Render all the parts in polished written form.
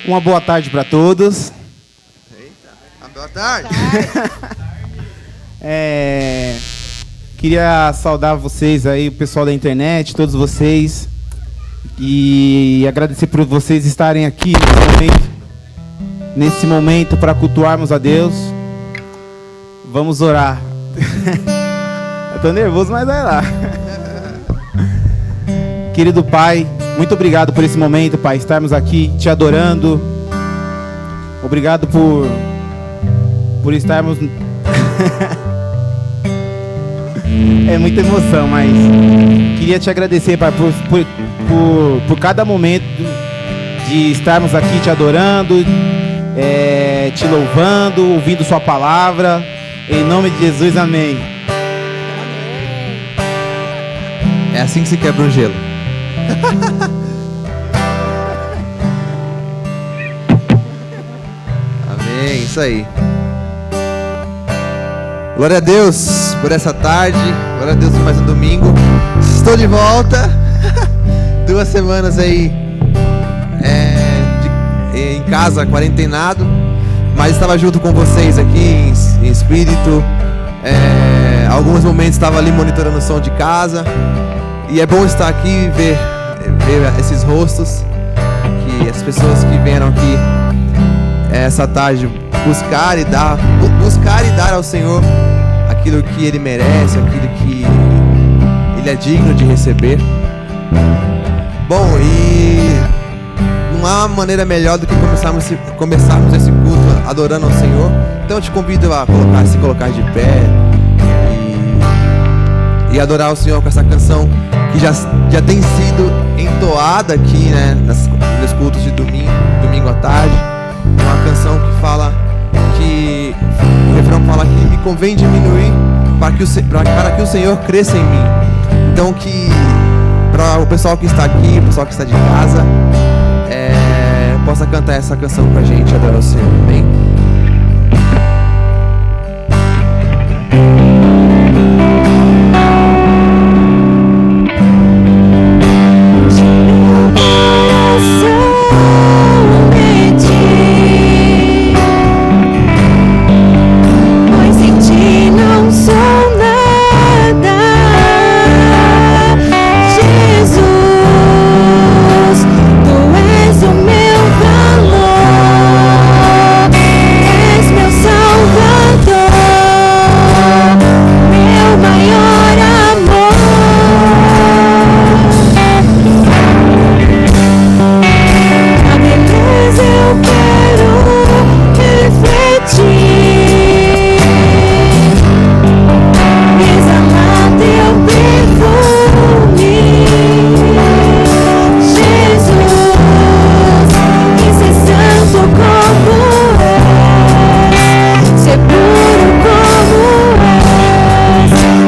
Uma boa tarde para todos. Eita, boa tarde. Queria saudar vocês aí, o pessoal da internet, todos vocês, e agradecer por vocês estarem aqui nesse momento para cultuarmos a Deus. Vamos orar. Eu tô nervoso, mas vai lá. Querido Pai, muito obrigado por esse momento, Pai, estarmos aqui te adorando. Obrigado por estarmos... É muita emoção, mas queria te agradecer, Pai, por cada momento de estarmos aqui te adorando, te louvando, ouvindo sua palavra. Em nome de Jesus, amém. É assim que se quebra o gelo. Amém, isso aí. Glória a Deus por essa tarde. Glória a Deus por mais um domingo. Estou de volta. 2 semanas aí em casa, quarentenado, mas estava junto com vocês aqui em espírito. Alguns momentos estava ali monitorando o som de casa. E é bom estar aqui e ver esses rostos, que as pessoas que vieram aqui essa tarde buscar e dar ao Senhor aquilo que Ele merece, aquilo que Ele é digno de receber. Bom, e não há maneira melhor do que começarmos esse culto adorando ao Senhor. Então eu te convido a se colocar de pé e adorar o Senhor com essa canção que já tem sido entoada aqui, né, nos cultos de domingo à tarde. Uma canção que fala que o refrão fala que me convém diminuir para que o Senhor cresça em mim. Então, que para o pessoal que está aqui, o pessoal que está de casa, possa cantar essa canção com a gente, adorar o Senhor. Amém?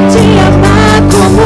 Te amar como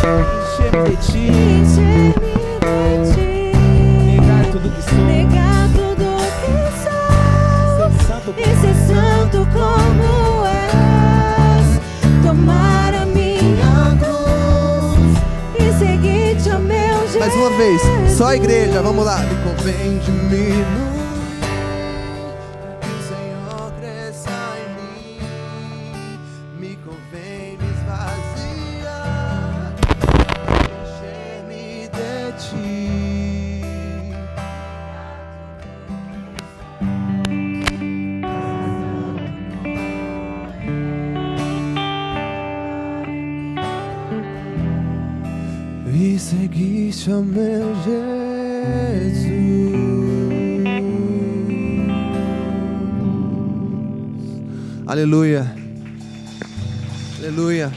Encher-me de ti. Negar tudo que sou. E ser santo como és. Tomar a minha cruz e seguir-te, ó meu Jesus. Mais uma vez, só a igreja, vamos lá. Me convém diminuir. E seguiste ao meu Jesus. Aleluia. Aleluia.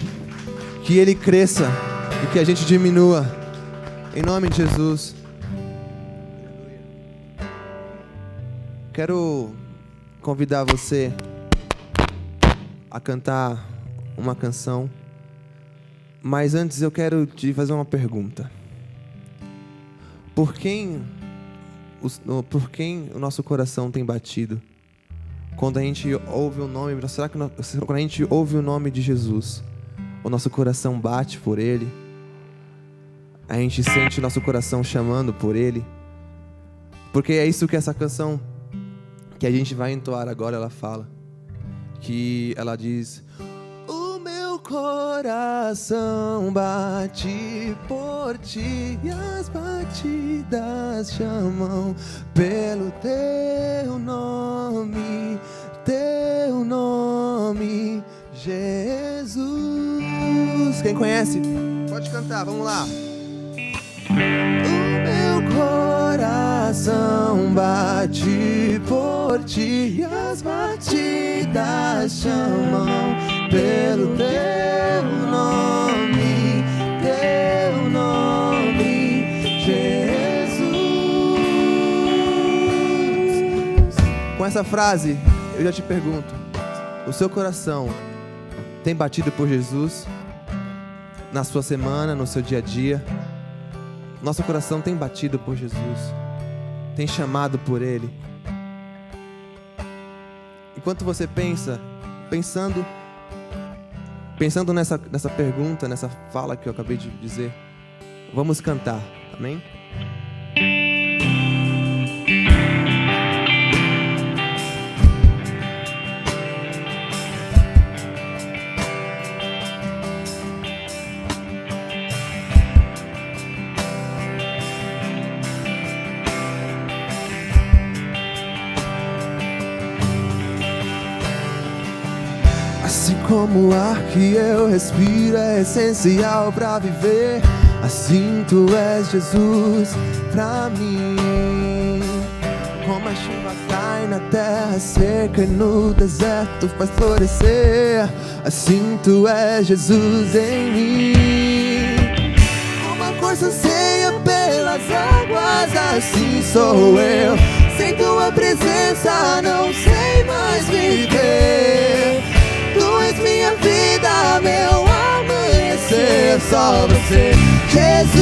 Que Ele cresça e que a gente diminua. Em nome de Jesus. Quero convidar você a cantar uma canção. Mas antes eu quero te fazer uma pergunta. Por quem o nosso coração tem batido? Quando a gente ouve o nome, será que quando a gente ouve o nome de Jesus, o nosso coração bate por Ele? A gente sente o nosso coração chamando por Ele? Porque é isso que essa canção que a gente vai entoar agora, ela fala. Que ela diz: coração bate por ti e as batidas chamam pelo teu nome, Jesus. Quem conhece? Pode cantar, vamos lá. O meu coração bate por ti e as batidas chamam pelo teu nome, Jesus. Com essa frase, eu já te pergunto: o seu coração tem batido por Jesus? Na sua semana, no seu dia a dia? Nosso coração tem batido por Jesus? Tem chamado por Ele? Enquanto você pensando nessa pergunta, nessa fala que eu acabei de dizer, vamos cantar, amém? Assim como o ar que eu respiro é essencial pra viver, assim tu és, Jesus, pra mim. Como a chuva cai na terra seca e no deserto faz florescer, assim tu és, Jesus, em mim. Como a cor anseia pelas águas, assim sou eu. Sem tua presença não sei mais viver. Tu és minha vida, meu amanhecer. Só você, Jesus,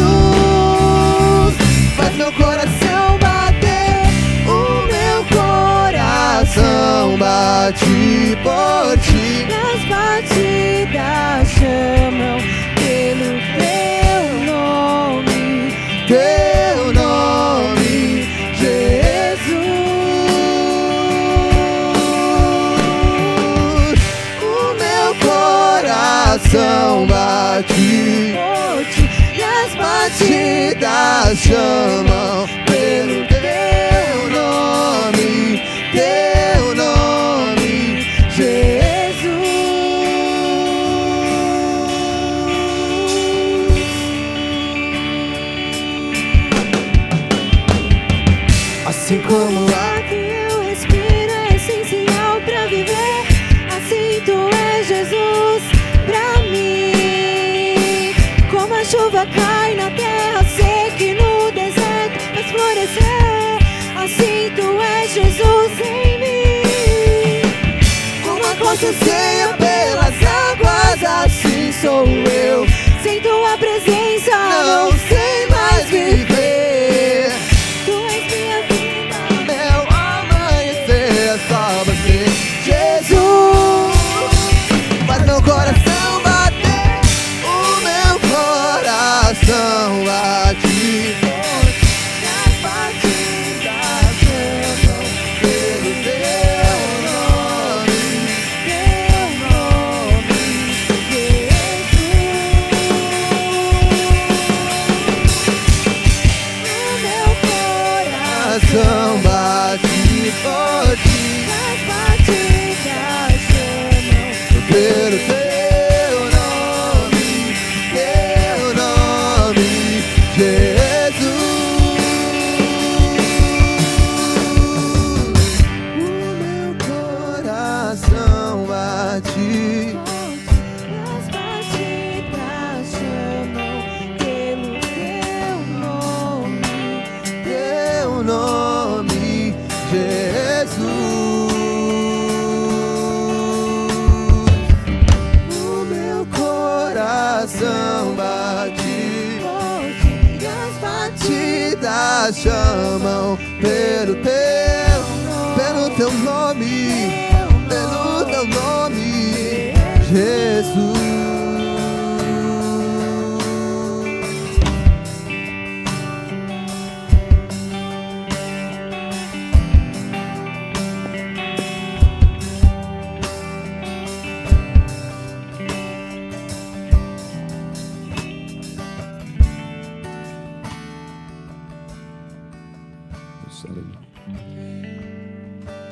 faz meu coração bater. O meu coração bate por ti. As batidas chamam pelo teu nome, Jesus. O meu coração bate por ti e as batidas chamam pelo teu nome, Jesus. Assim como o ar que eu respiro é essencial pra viver, assim tu és, Jesus, pra mim. Como a chuva cai na terra seca e no deserto faz florescer, assim tu és, Jesus, em mim. como a costa anseia pelas águas, assim sou eu. Sem tua presença presença não sei mais viver. Tu és minha vida. Meu amanhecer só você, Jesus. Faz meu coração bater, o meu coração bate. Nas batidas chamam Pelo teu nome, teu nome, Jesus. O meu coração coração bate forte. nas batidas chamam Pelo teu nome, Jesus. O meu coração bate. As batidas chamam pelo Teu nome, Jesus. O meu coração bate. E as batidas chamam pelo teu nome, Jesus.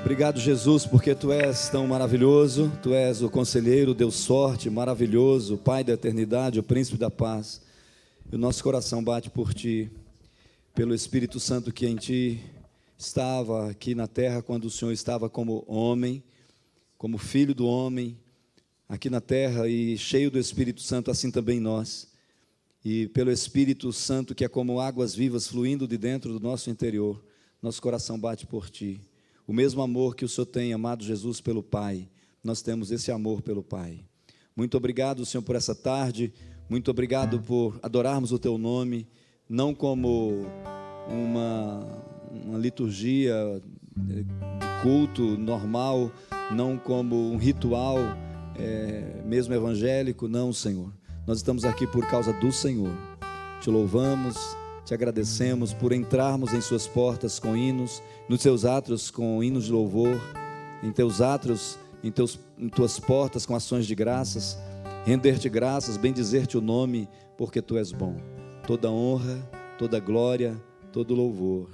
Obrigado, Jesus, porque Tu és tão maravilhoso. Tu és o conselheiro, Deus sorte, maravilhoso, Pai da eternidade, o príncipe da paz. E o nosso coração bate por Ti, pelo Espírito Santo que em Ti estava aqui na terra quando o Senhor estava como homem, como filho do homem, aqui na terra, e cheio do Espírito Santo, assim também nós. E pelo Espírito Santo, que é como águas vivas fluindo de dentro do nosso interior, nosso coração bate por Ti. O mesmo amor que o Senhor tem, amado Jesus, pelo Pai, nós temos esse amor pelo Pai. Muito obrigado, Senhor, por essa tarde. Muito obrigado por adorarmos o Teu nome, não como uma liturgia de culto normal, não como um ritual mesmo evangélico, não, Senhor. Nós estamos aqui por causa do Senhor. Te louvamos, te agradecemos por entrarmos em suas portas com hinos, nos seus átrios com hinos de louvor, em teus átrios, em tuas portas com ações de graças, render-te graças, bendizer-te o nome, porque tu és bom. Toda honra, toda glória, todo louvor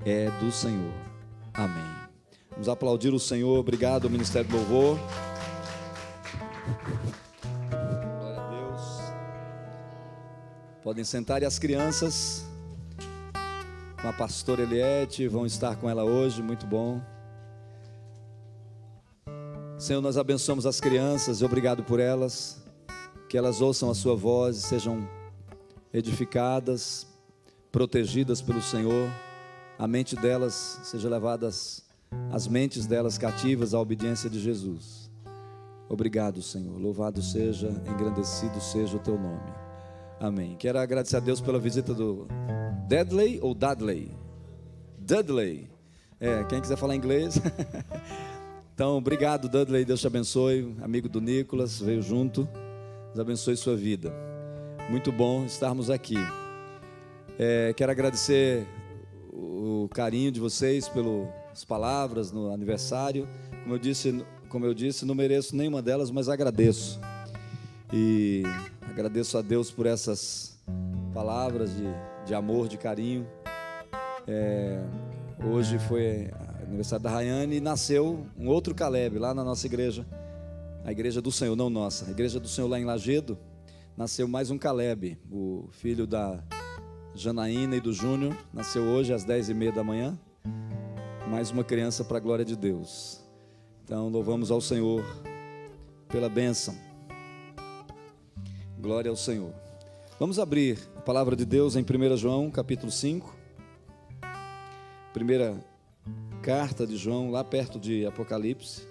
é do Senhor. Amém. Vamos aplaudir o Senhor. Obrigado, Ministério do Louvor. Glória a Deus. Podem sentar, e as crianças com a pastora Eliette vão estar com ela hoje, muito bom. Senhor, nós abençoamos as crianças e obrigado por elas, que elas ouçam a sua voz e sejam edificadas, protegidas pelo Senhor, a mente delas seja levadas, as mentes delas cativas à obediência de Jesus. Obrigado, Senhor, louvado seja, engrandecido seja o teu nome. Amém. Quero agradecer a Deus pela visita do Dudley ou Dudley? Dudley. Quem quiser falar inglês. Então, obrigado, Dudley. Deus te abençoe. Amigo do Nicolas, veio junto. Deus abençoe sua vida. Muito bom estarmos aqui. Quero agradecer o carinho de vocês pelas palavras no aniversário. Como eu disse, não mereço nenhuma delas, mas agradeço. E agradeço a Deus por essas palavras de amor, de carinho. Hoje foi aniversário da Rayane e nasceu um outro Caleb lá na nossa igreja, a igreja do Senhor, não nossa, a igreja do Senhor lá em Lagedo. Nasceu mais um Caleb, o filho da Janaína e do Júnior, nasceu hoje às 10h30 da manhã, mais uma criança para a glória de Deus. Então louvamos ao Senhor pela bênção. Glória ao Senhor. Vamos abrir a palavra de Deus em 1 João, capítulo 5. Primeira carta de João, lá perto de Apocalipse,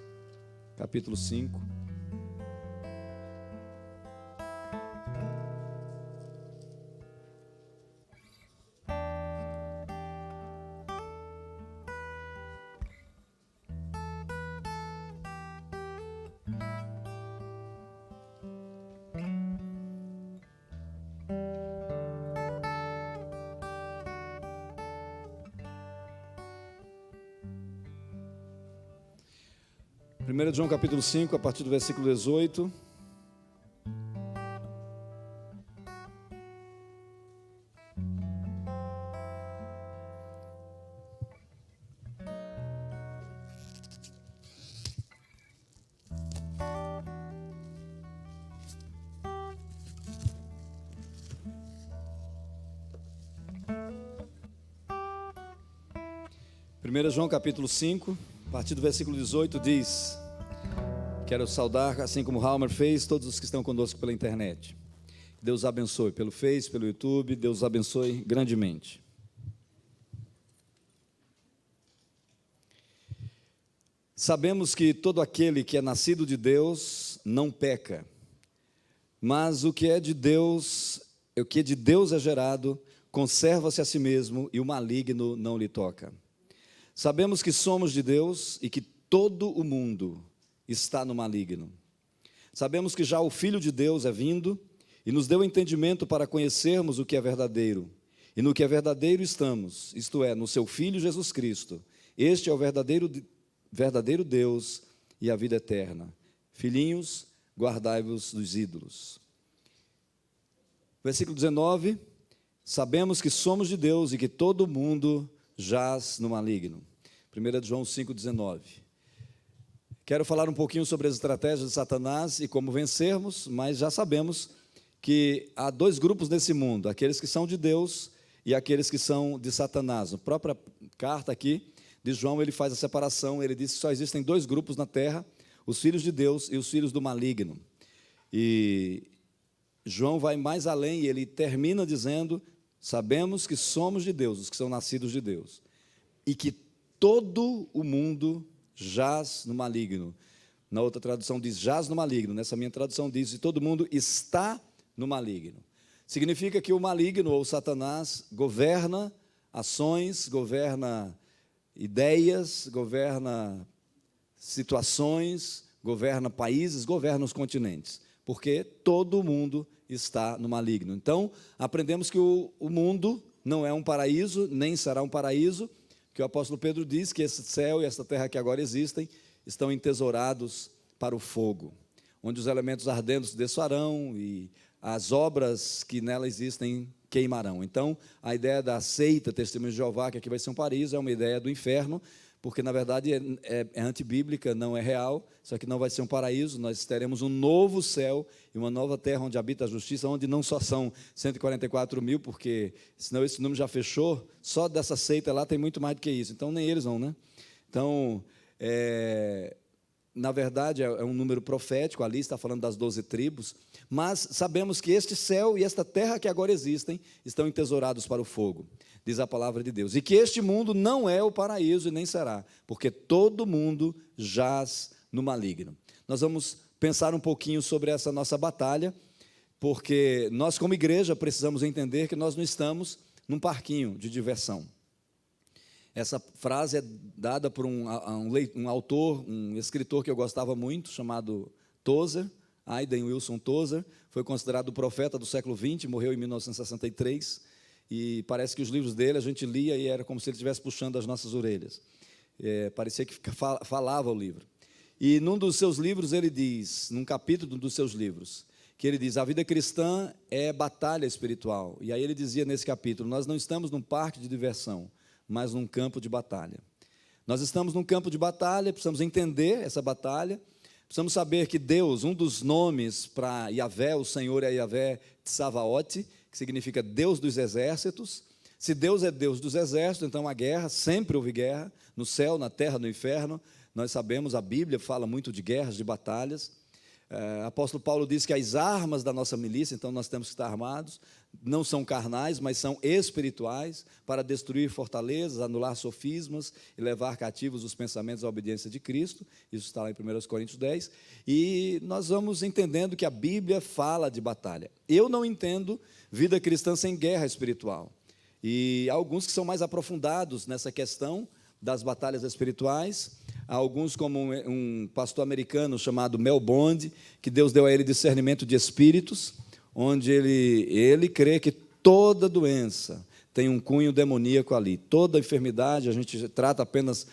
capítulo 5. 1 João, 1 João capítulo 5, a partir do versículo 18. João capítulo 5, a partir do versículo 18 diz: quero saudar, assim como o Halmer fez, todos os que estão conosco pela internet. Deus abençoe pelo Face, pelo YouTube, Deus abençoe grandemente. Sabemos que todo aquele que é nascido de Deus não peca, mas o que de Deus é gerado, conserva-se a si mesmo e o maligno não lhe toca. Sabemos que somos de Deus e que todo o mundo está no maligno. Sabemos que já o Filho de Deus é vindo e nos deu entendimento para conhecermos o que é verdadeiro. E no que é verdadeiro estamos, isto é, no seu Filho Jesus Cristo. Este é o verdadeiro Deus e a vida eterna. Filhinhos, guardai-vos dos ídolos. Versículo 19. Sabemos que somos de Deus e que todo mundo jaz no maligno. 1 João 5,19. Quero falar um pouquinho sobre as estratégias de Satanás e como vencermos, mas já sabemos que há dois grupos nesse mundo, aqueles que são de Deus e aqueles que são de Satanás. Na própria carta aqui de João, ele faz a separação, ele diz que só existem dois grupos na terra, os filhos de Deus e os filhos do maligno. E João vai mais além e ele termina dizendo: sabemos que somos de Deus, os que são nascidos de Deus, e que todo o mundo jaz no maligno. Na outra tradução diz jaz no maligno, nessa minha tradução diz e todo mundo está no maligno. Significa que o maligno ou Satanás governa ações, governa ideias, governa situações, governa países, governa os continentes, porque todo mundo está no maligno. Então, aprendemos que o mundo não é um paraíso, nem será um paraíso, que o apóstolo Pedro diz que esse céu e essa terra que agora existem estão entesourados para o fogo, onde os elementos ardentes desfarão e as obras que nela existem queimarão. Então, a ideia da seita Testemunho de Jeová, que aqui vai ser um paraíso, é uma ideia do inferno, porque na verdade é antibíblica, não é real, só que não vai ser um paraíso, nós teremos um novo céu e uma nova terra onde habita a justiça, onde não só são 144 mil, porque senão esse número já fechou, só dessa seita lá tem muito mais do que isso, então nem eles vão, né? Então, na verdade é um número profético, ali está falando das 12 tribos, mas sabemos que este céu e esta terra que agora existem, estão entesourados para o fogo, diz a palavra de Deus, e que este mundo não é o paraíso e nem será, porque todo mundo jaz no maligno. Nós vamos pensar um pouquinho sobre essa nossa batalha, porque nós como igreja precisamos entender que nós não estamos num parquinho de diversão. Essa frase é dada por um autor, um escritor que eu gostava muito, chamado Tozer, Aiden Wilson Tozer, foi considerado o profeta do século XX, morreu em 1963, e parece que os livros dele a gente lia e era como se ele estivesse puxando as nossas orelhas. Parecia que falava o livro. E num dos seus livros ele diz, num capítulo dos seus livros, que ele diz: a vida cristã é batalha espiritual. E aí ele dizia nesse capítulo: nós não estamos num parque de diversão, mas num campo de batalha. Nós estamos num campo de batalha, precisamos entender essa batalha, precisamos saber que Deus, um dos nomes para Yahvé, o Senhor é Yahvé Tsavaot, que significa Deus dos exércitos. Se Deus é Deus dos exércitos, então a guerra, sempre houve guerra, no céu, na terra, no inferno. Nós sabemos, a Bíblia fala muito de guerras, de batalhas. Apóstolo Paulo diz que as armas da nossa milícia, então nós temos que estar armados, não são carnais, mas são espirituais, para destruir fortalezas, anular sofismas e levar cativos os pensamentos à obediência de Cristo. Isso está lá em 1 Coríntios 10. E nós vamos entendendo que a Bíblia fala de batalha. Eu não entendo vida cristã sem guerra espiritual. E há alguns que são mais aprofundados nessa questão das batalhas espirituais. Há alguns, como um pastor americano chamado Mel Bond, que Deus deu a ele discernimento de espíritos, onde ele crê que toda doença tem um cunho demoníaco ali. Toda enfermidade a gente trata apenas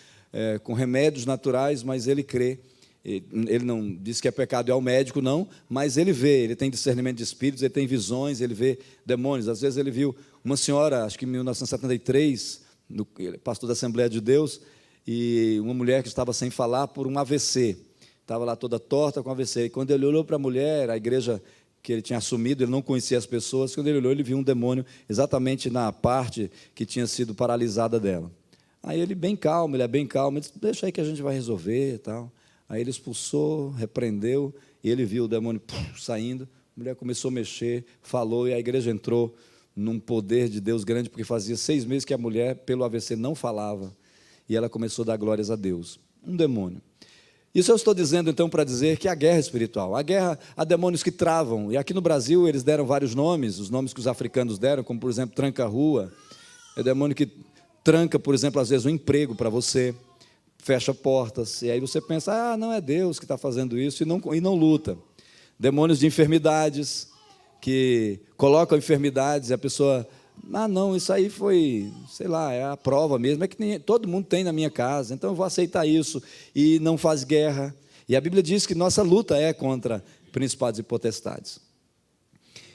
com remédios naturais, mas ele crê Ele não diz que é pecado ir ao médico, não, mas ele vê, ele tem discernimento de espíritos, ele tem visões, ele vê demônios. Às vezes ele viu uma senhora, acho que em 1973, pastor da Assembleia de Deus, e uma mulher que estava sem falar por um AVC. Estava lá toda torta com AVC. E quando ele olhou para a mulher, a igreja que ele tinha assumido, ele não conhecia as pessoas, quando ele olhou, ele viu um demônio exatamente na parte que tinha sido paralisada dela. Aí ele bem calmo, ele disse, deixa aí que a gente vai resolver e tal. Aí ele expulsou, repreendeu, e ele viu o demônio saindo, a mulher começou a mexer, falou, e a igreja entrou num poder de Deus grande, porque fazia 6 meses que a mulher, pelo AVC, não falava, e ela começou a dar glórias a Deus. Um demônio. Isso eu estou dizendo, então, para dizer que a guerra espiritual, há demônios que travam, e aqui no Brasil eles deram vários nomes, os nomes que os africanos deram, como, por exemplo, tranca-rua, é demônio que tranca, por exemplo, às vezes um emprego para você, fecha portas, e aí você pensa, não é Deus que está fazendo isso, e não luta. Demônios de enfermidades, que colocam enfermidades, e a pessoa, não, isso aí foi, sei lá, é a prova mesmo, é que todo mundo tem na minha casa, então eu vou aceitar isso, e não faz guerra. E a Bíblia diz que nossa luta é contra principados e potestades.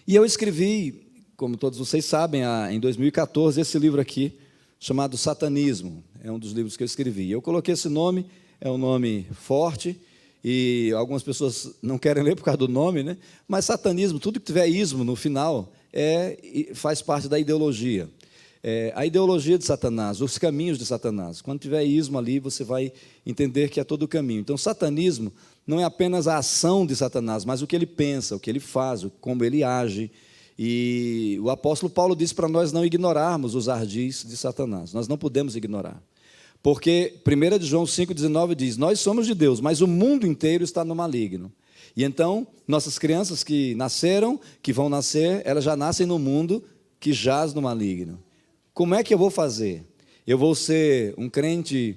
E eu escrevi, como todos vocês sabem, em 2014, esse livro aqui, chamado Satanismo, é um dos livros que eu escrevi. Eu coloquei esse nome, é um nome forte, e algumas pessoas não querem ler por causa do nome, né? Mas satanismo, tudo que tiver ismo no final, faz parte da ideologia. A ideologia de Satanás, os caminhos de Satanás. Quando tiver ismo ali, você vai entender que é todo o caminho. Então, satanismo não é apenas a ação de Satanás, mas o que ele pensa, o que ele faz, como ele age. E o apóstolo Paulo disse para nós não ignorarmos os ardis de Satanás. Nós não podemos ignorar. Porque 1 de João 5,19 diz, nós somos de Deus, mas o mundo inteiro está no maligno. E então, nossas crianças que nasceram, que vão nascer, elas já nascem no mundo que jaz no maligno. Como é que eu vou fazer? Eu vou ser um crente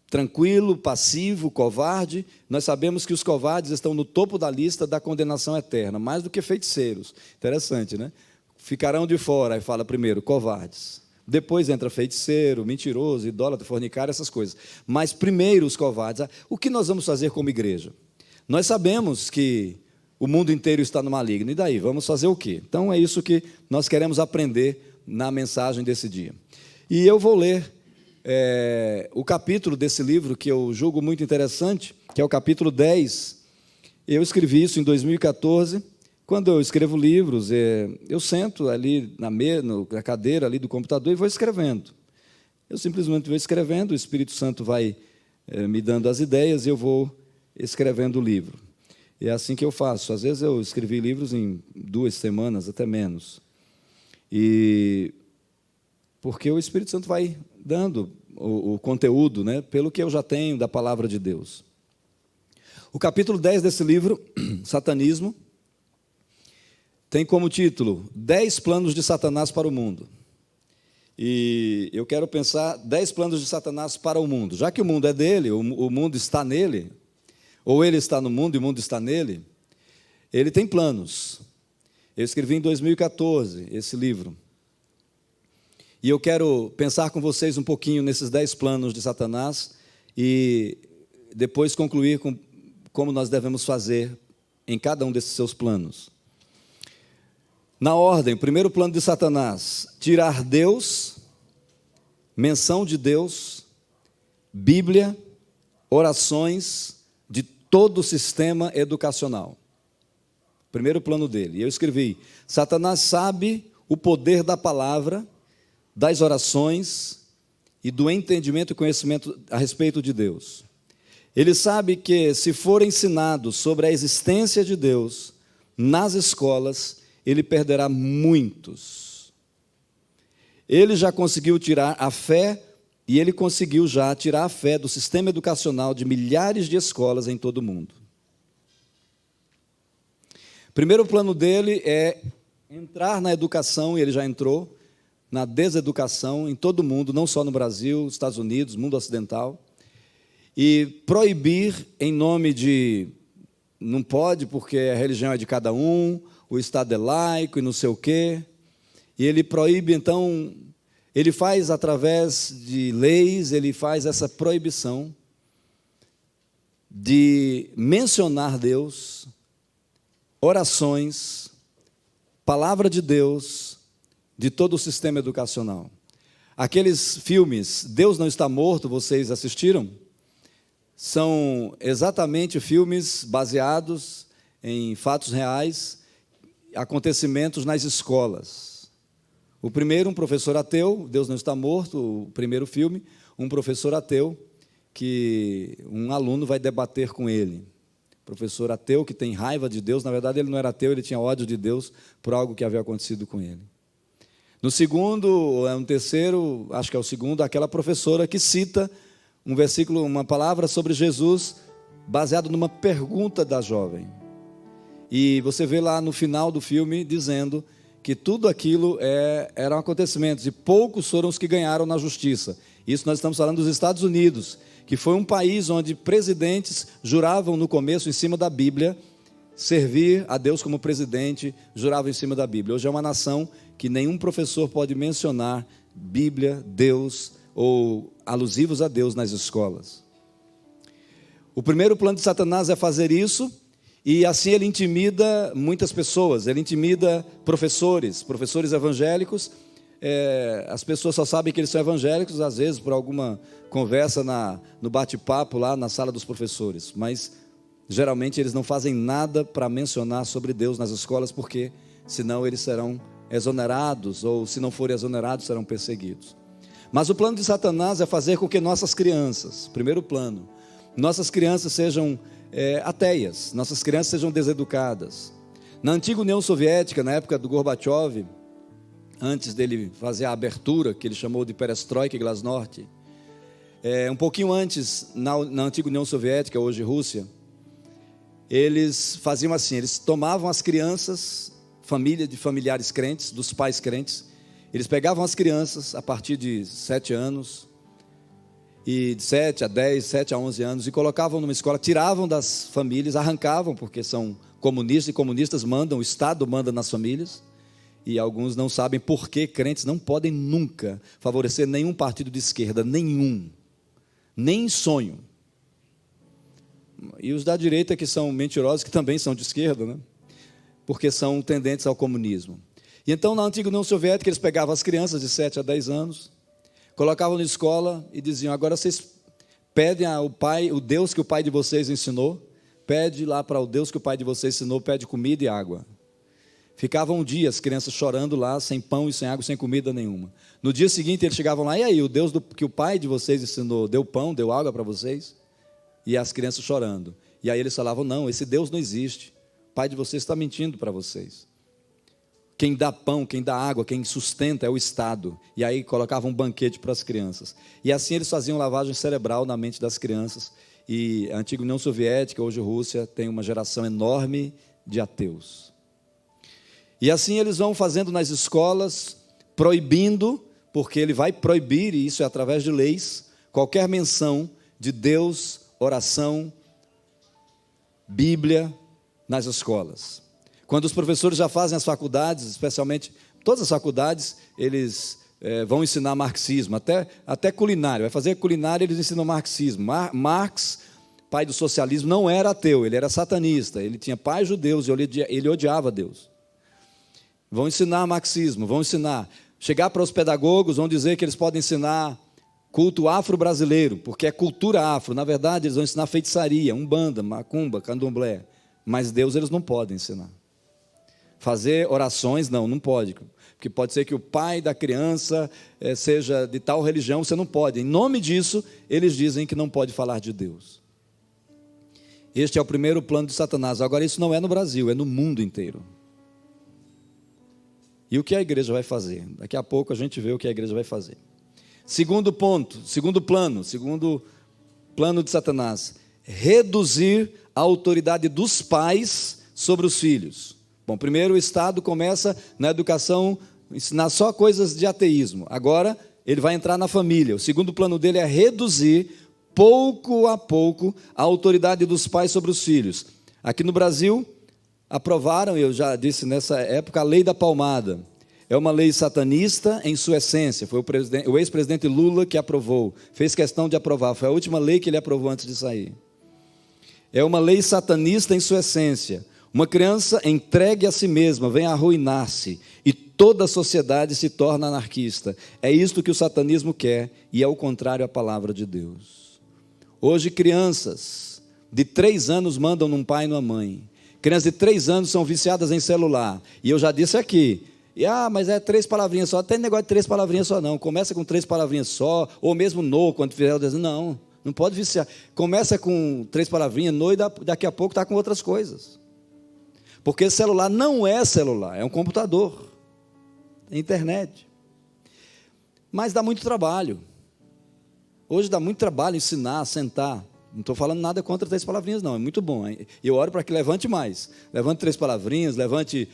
tranquilo, passivo, covarde? Nós sabemos que os covardes estão no topo da lista da condenação eterna, mais do que feiticeiros. Interessante, né? Ficarão de fora, aí fala primeiro, covardes. Depois entra feiticeiro, mentiroso, idólatra, fornicário, essas coisas. Mas primeiro os covardes. O que nós vamos fazer como igreja? Nós sabemos que o mundo inteiro está no maligno. E daí? Vamos fazer o quê? Então é isso que nós queremos aprender na mensagem desse dia. E eu vou ler o capítulo desse livro, que eu julgo muito interessante, que é o capítulo 10. Eu escrevi isso em 2014. Quando eu escrevo livros, eu sento ali na cadeira ali do computador e vou escrevendo. Eu simplesmente vou escrevendo, o Espírito Santo vai me dando as ideias e eu vou escrevendo o livro. E é assim que eu faço. Às vezes eu escrevi livros em 2 semanas, até menos. Porque o Espírito Santo vai dando o conteúdo, né, pelo que eu já tenho da palavra de Deus. O capítulo 10 desse livro, Satanismo, tem como título 10 planos de Satanás para o mundo. E eu quero pensar 10 planos de Satanás para o mundo. Já que o mundo é dele, o mundo está nele, ou ele está no mundo e o mundo está nele, ele tem planos. Eu escrevi em 2014 esse livro. E eu quero pensar com vocês um pouquinho nesses 10 planos de Satanás e depois concluir com como nós devemos fazer em cada um desses seus planos. Na ordem, o primeiro plano de Satanás, tirar Deus, menção de Deus, Bíblia, orações, de todo o sistema educacional. Primeiro plano dele. E eu escrevi, Satanás sabe o poder da palavra, das orações e do entendimento e conhecimento a respeito de Deus. Ele sabe que se for ensinado sobre a existência de Deus nas escolas, ele perderá muitos. Ele já conseguiu tirar a fé, e ele conseguiu já tirar a fé do sistema educacional de milhares de escolas em todo o mundo. Primeiro plano dele é entrar na educação, e ele já entrou, na deseducação em todo o mundo, não só no Brasil, Estados Unidos, mundo ocidental, e proibir em nome de, não pode porque a religião é de cada um, o Estado é laico e não sei o quê, e ele proíbe, então, ele faz através de leis, ele faz essa proibição de mencionar Deus, orações, palavra de Deus, de todo o sistema educacional. Aqueles filmes Deus Não Está Morto, vocês assistiram? São exatamente filmes baseados em fatos reais, acontecimentos nas escolas. O primeiro, um professor ateu, Deus Não Está Morto, o primeiro filme, um professor ateu, que um aluno vai debater com ele. Professor ateu que tem raiva de Deus, na verdade ele não era ateu, ele tinha ódio de Deus por algo que havia acontecido com ele. No segundo, ou no terceiro, acho que é o segundo, aquela professora que cita um versículo, uma palavra sobre Jesus, baseado numa pergunta da jovem. E você vê lá no final do filme dizendo que tudo aquilo eram acontecimentos, e poucos foram os que ganharam na justiça. Isso nós estamos falando dos Estados Unidos, que foi um país onde presidentes juravam no começo em cima da Bíblia, servir a Deus como presidente, juravam em cima da Bíblia. Hoje é uma nação que nenhum professor pode mencionar Bíblia, Deus ou alusivos a Deus nas escolas. O primeiro plano de Satanás é fazer isso, e assim ele intimida muitas pessoas, ele intimida professores evangélicos. As pessoas só sabem que eles são evangélicos, às vezes, por alguma conversa no bate-papo lá na sala dos professores, mas geralmente eles não fazem nada para mencionar sobre Deus nas escolas, porque senão eles serão exonerados, ou se não forem exonerados, serão perseguidos. Mas o plano de Satanás é fazer com que nossas crianças, primeiro plano, nossas crianças sejam ateias, nossas crianças sejam deseducadas. Na antiga União Soviética, na época do Gorbachev, antes dele fazer a abertura, que ele chamou de Perestroika e Glasnost, um pouquinho antes, na antiga União Soviética, hoje Rússia, eles faziam assim, eles tomavam as crianças, família de familiares crentes, dos pais crentes, eles pegavam as crianças a partir de 7 anos, e de 7 a 10, 7 a 11 anos, e colocavam numa escola, tiravam das famílias, arrancavam, porque são comunistas, e comunistas mandam, o Estado manda nas famílias, e alguns não sabem por que crentes não podem nunca favorecer nenhum partido de esquerda, nenhum, nem em sonho. E os da direita, que são mentirosos, que também são de esquerda, né? Porque são tendentes ao comunismo. E então, na antiga União Soviética, eles pegavam as crianças de 7 a 10 anos, colocavam na escola e diziam: agora vocês pedem ao pai, o Deus que o pai de vocês ensinou, pede lá para o Deus que o pai de vocês ensinou, pede comida e água. Ficavam um dia as crianças chorando lá, sem pão e sem água, sem comida nenhuma. No dia seguinte eles chegavam lá: e aí, o Deus que o pai de vocês ensinou, deu pão, deu água para vocês? E as crianças chorando. E aí eles falavam: não, esse Deus não existe, o pai de vocês está mentindo para vocês. Quem dá pão, quem dá água, quem sustenta é o Estado. E aí colocavam um banquete para as crianças. E assim eles faziam lavagem cerebral na mente das crianças. E a antiga União Soviética, hoje Rússia, tem uma geração enorme de ateus. E assim eles vão fazendo nas escolas, proibindo, porque ele vai proibir, e isso é através de leis, qualquer menção de Deus, oração, Bíblia nas escolas. Quando os professores já fazem as faculdades, especialmente todas as faculdades, eles vão ensinar marxismo, até culinária. Vai fazer culinária, eles ensinam marxismo. Marx, pai do socialismo, não era ateu, ele era satanista. Ele tinha pais judeus e ele odiava Deus. Vão ensinar marxismo, vão ensinar. Chegar para os pedagogos, vão dizer que eles podem ensinar culto afro-brasileiro, porque é cultura afro. Na verdade, eles vão ensinar feitiçaria, umbanda, macumba, candomblé. Mas Deus eles não podem ensinar. Fazer orações, não pode. Porque pode ser que o pai da criança seja de tal religião, você não pode. Em nome disso, eles dizem que não pode falar de Deus. Este é o primeiro plano de Satanás. Agora, isso não é no Brasil, é no mundo inteiro. E o que a igreja vai fazer? Daqui a pouco a gente vê o que a igreja vai fazer. Segundo plano de Satanás: reduzir a autoridade dos pais sobre os filhos. Bom, primeiro o Estado começa na educação, ensinar só coisas de ateísmo. Agora ele vai entrar na família. O segundo plano dele é reduzir, pouco a pouco, a autoridade dos pais sobre os filhos. Aqui no Brasil, aprovaram, eu já disse nessa época, a lei da palmada. É uma lei satanista em sua essência. Foi o ex-presidente Lula que aprovou, fez questão de aprovar. Foi a última lei que ele aprovou antes de sair. É uma lei satanista em sua essência. Uma criança entregue a si mesma vem a arruinar-se e toda a sociedade se torna anarquista. É isto que o satanismo quer e é o contrário à palavra de Deus. Hoje crianças de 3 anos mandam num pai e numa mãe. Crianças de 3 anos são viciadas em celular. E eu já disse aqui, mas é 3 palavrinhas só. Não tem negócio de 3 palavrinhas só não. Começa com 3 palavrinhas só, ou mesmo no, quando fizer o desenho. Não pode viciar. Começa com 3 palavrinhas, no, e daqui a pouco está com outras coisas. Porque celular não é celular, é um computador, é internet. Mas dá muito trabalho. Hoje dá muito trabalho ensinar, sentar. Não estou falando nada contra 3 palavrinhas, não, é muito bom. Hein? Eu oro para que levante mais. Levante 3 palavrinhas, levante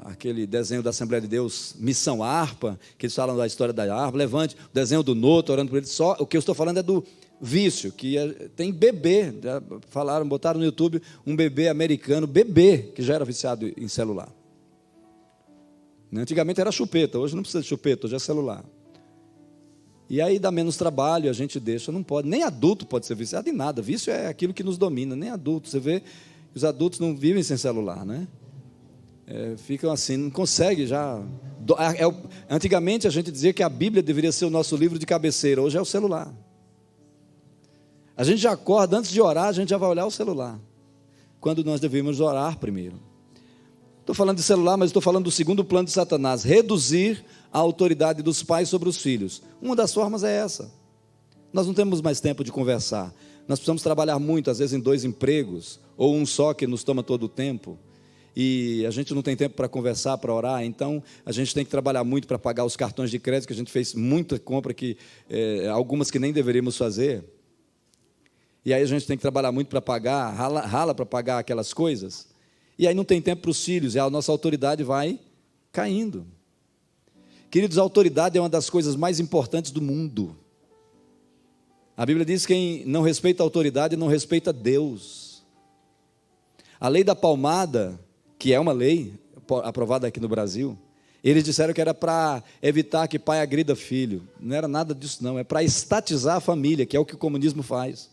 aquele desenho da Assembleia de Deus, Missão Harpa, que eles falam da história da harpa. Levante o desenho do Noto, orando por ele. Só o que eu estou falando é do vício, que tem bebê, já falaram, botaram no YouTube um bebê americano, que já era viciado em celular. Antigamente era chupeta, hoje não precisa de chupeta, hoje é celular. E aí dá menos trabalho, a gente deixa, não pode, nem adulto pode ser viciado em nada, vício é aquilo que nos domina, nem adulto, você vê, os adultos não vivem sem celular, né? Ficam assim, não consegue já. Antigamente a gente dizia que a Bíblia deveria ser o nosso livro de cabeceira, hoje é o celular. A gente já acorda, antes de orar, a gente já vai olhar o celular, quando nós devemos orar primeiro. Estou falando de celular, mas estou falando do segundo plano de Satanás, reduzir a autoridade dos pais sobre os filhos. Uma das formas é essa. Nós não temos mais tempo de conversar, nós precisamos trabalhar muito, às vezes em 2 empregos, ou um só que nos toma todo o tempo, e a gente não tem tempo para conversar, para orar, então a gente tem que trabalhar muito para pagar os cartões de crédito, que a gente fez muita compra, algumas que nem deveríamos fazer. E aí a gente tem que trabalhar muito para pagar, rala para pagar aquelas coisas. E aí não tem tempo para os filhos, e a nossa autoridade vai caindo. Queridos, a autoridade é uma das coisas mais importantes do mundo. A Bíblia diz que quem não respeita a autoridade não respeita Deus. A lei da palmada, que é uma lei aprovada aqui no Brasil, eles disseram que era para evitar que pai agrida filho. Não era nada disso não, é para estatizar a família, que é o que o comunismo faz.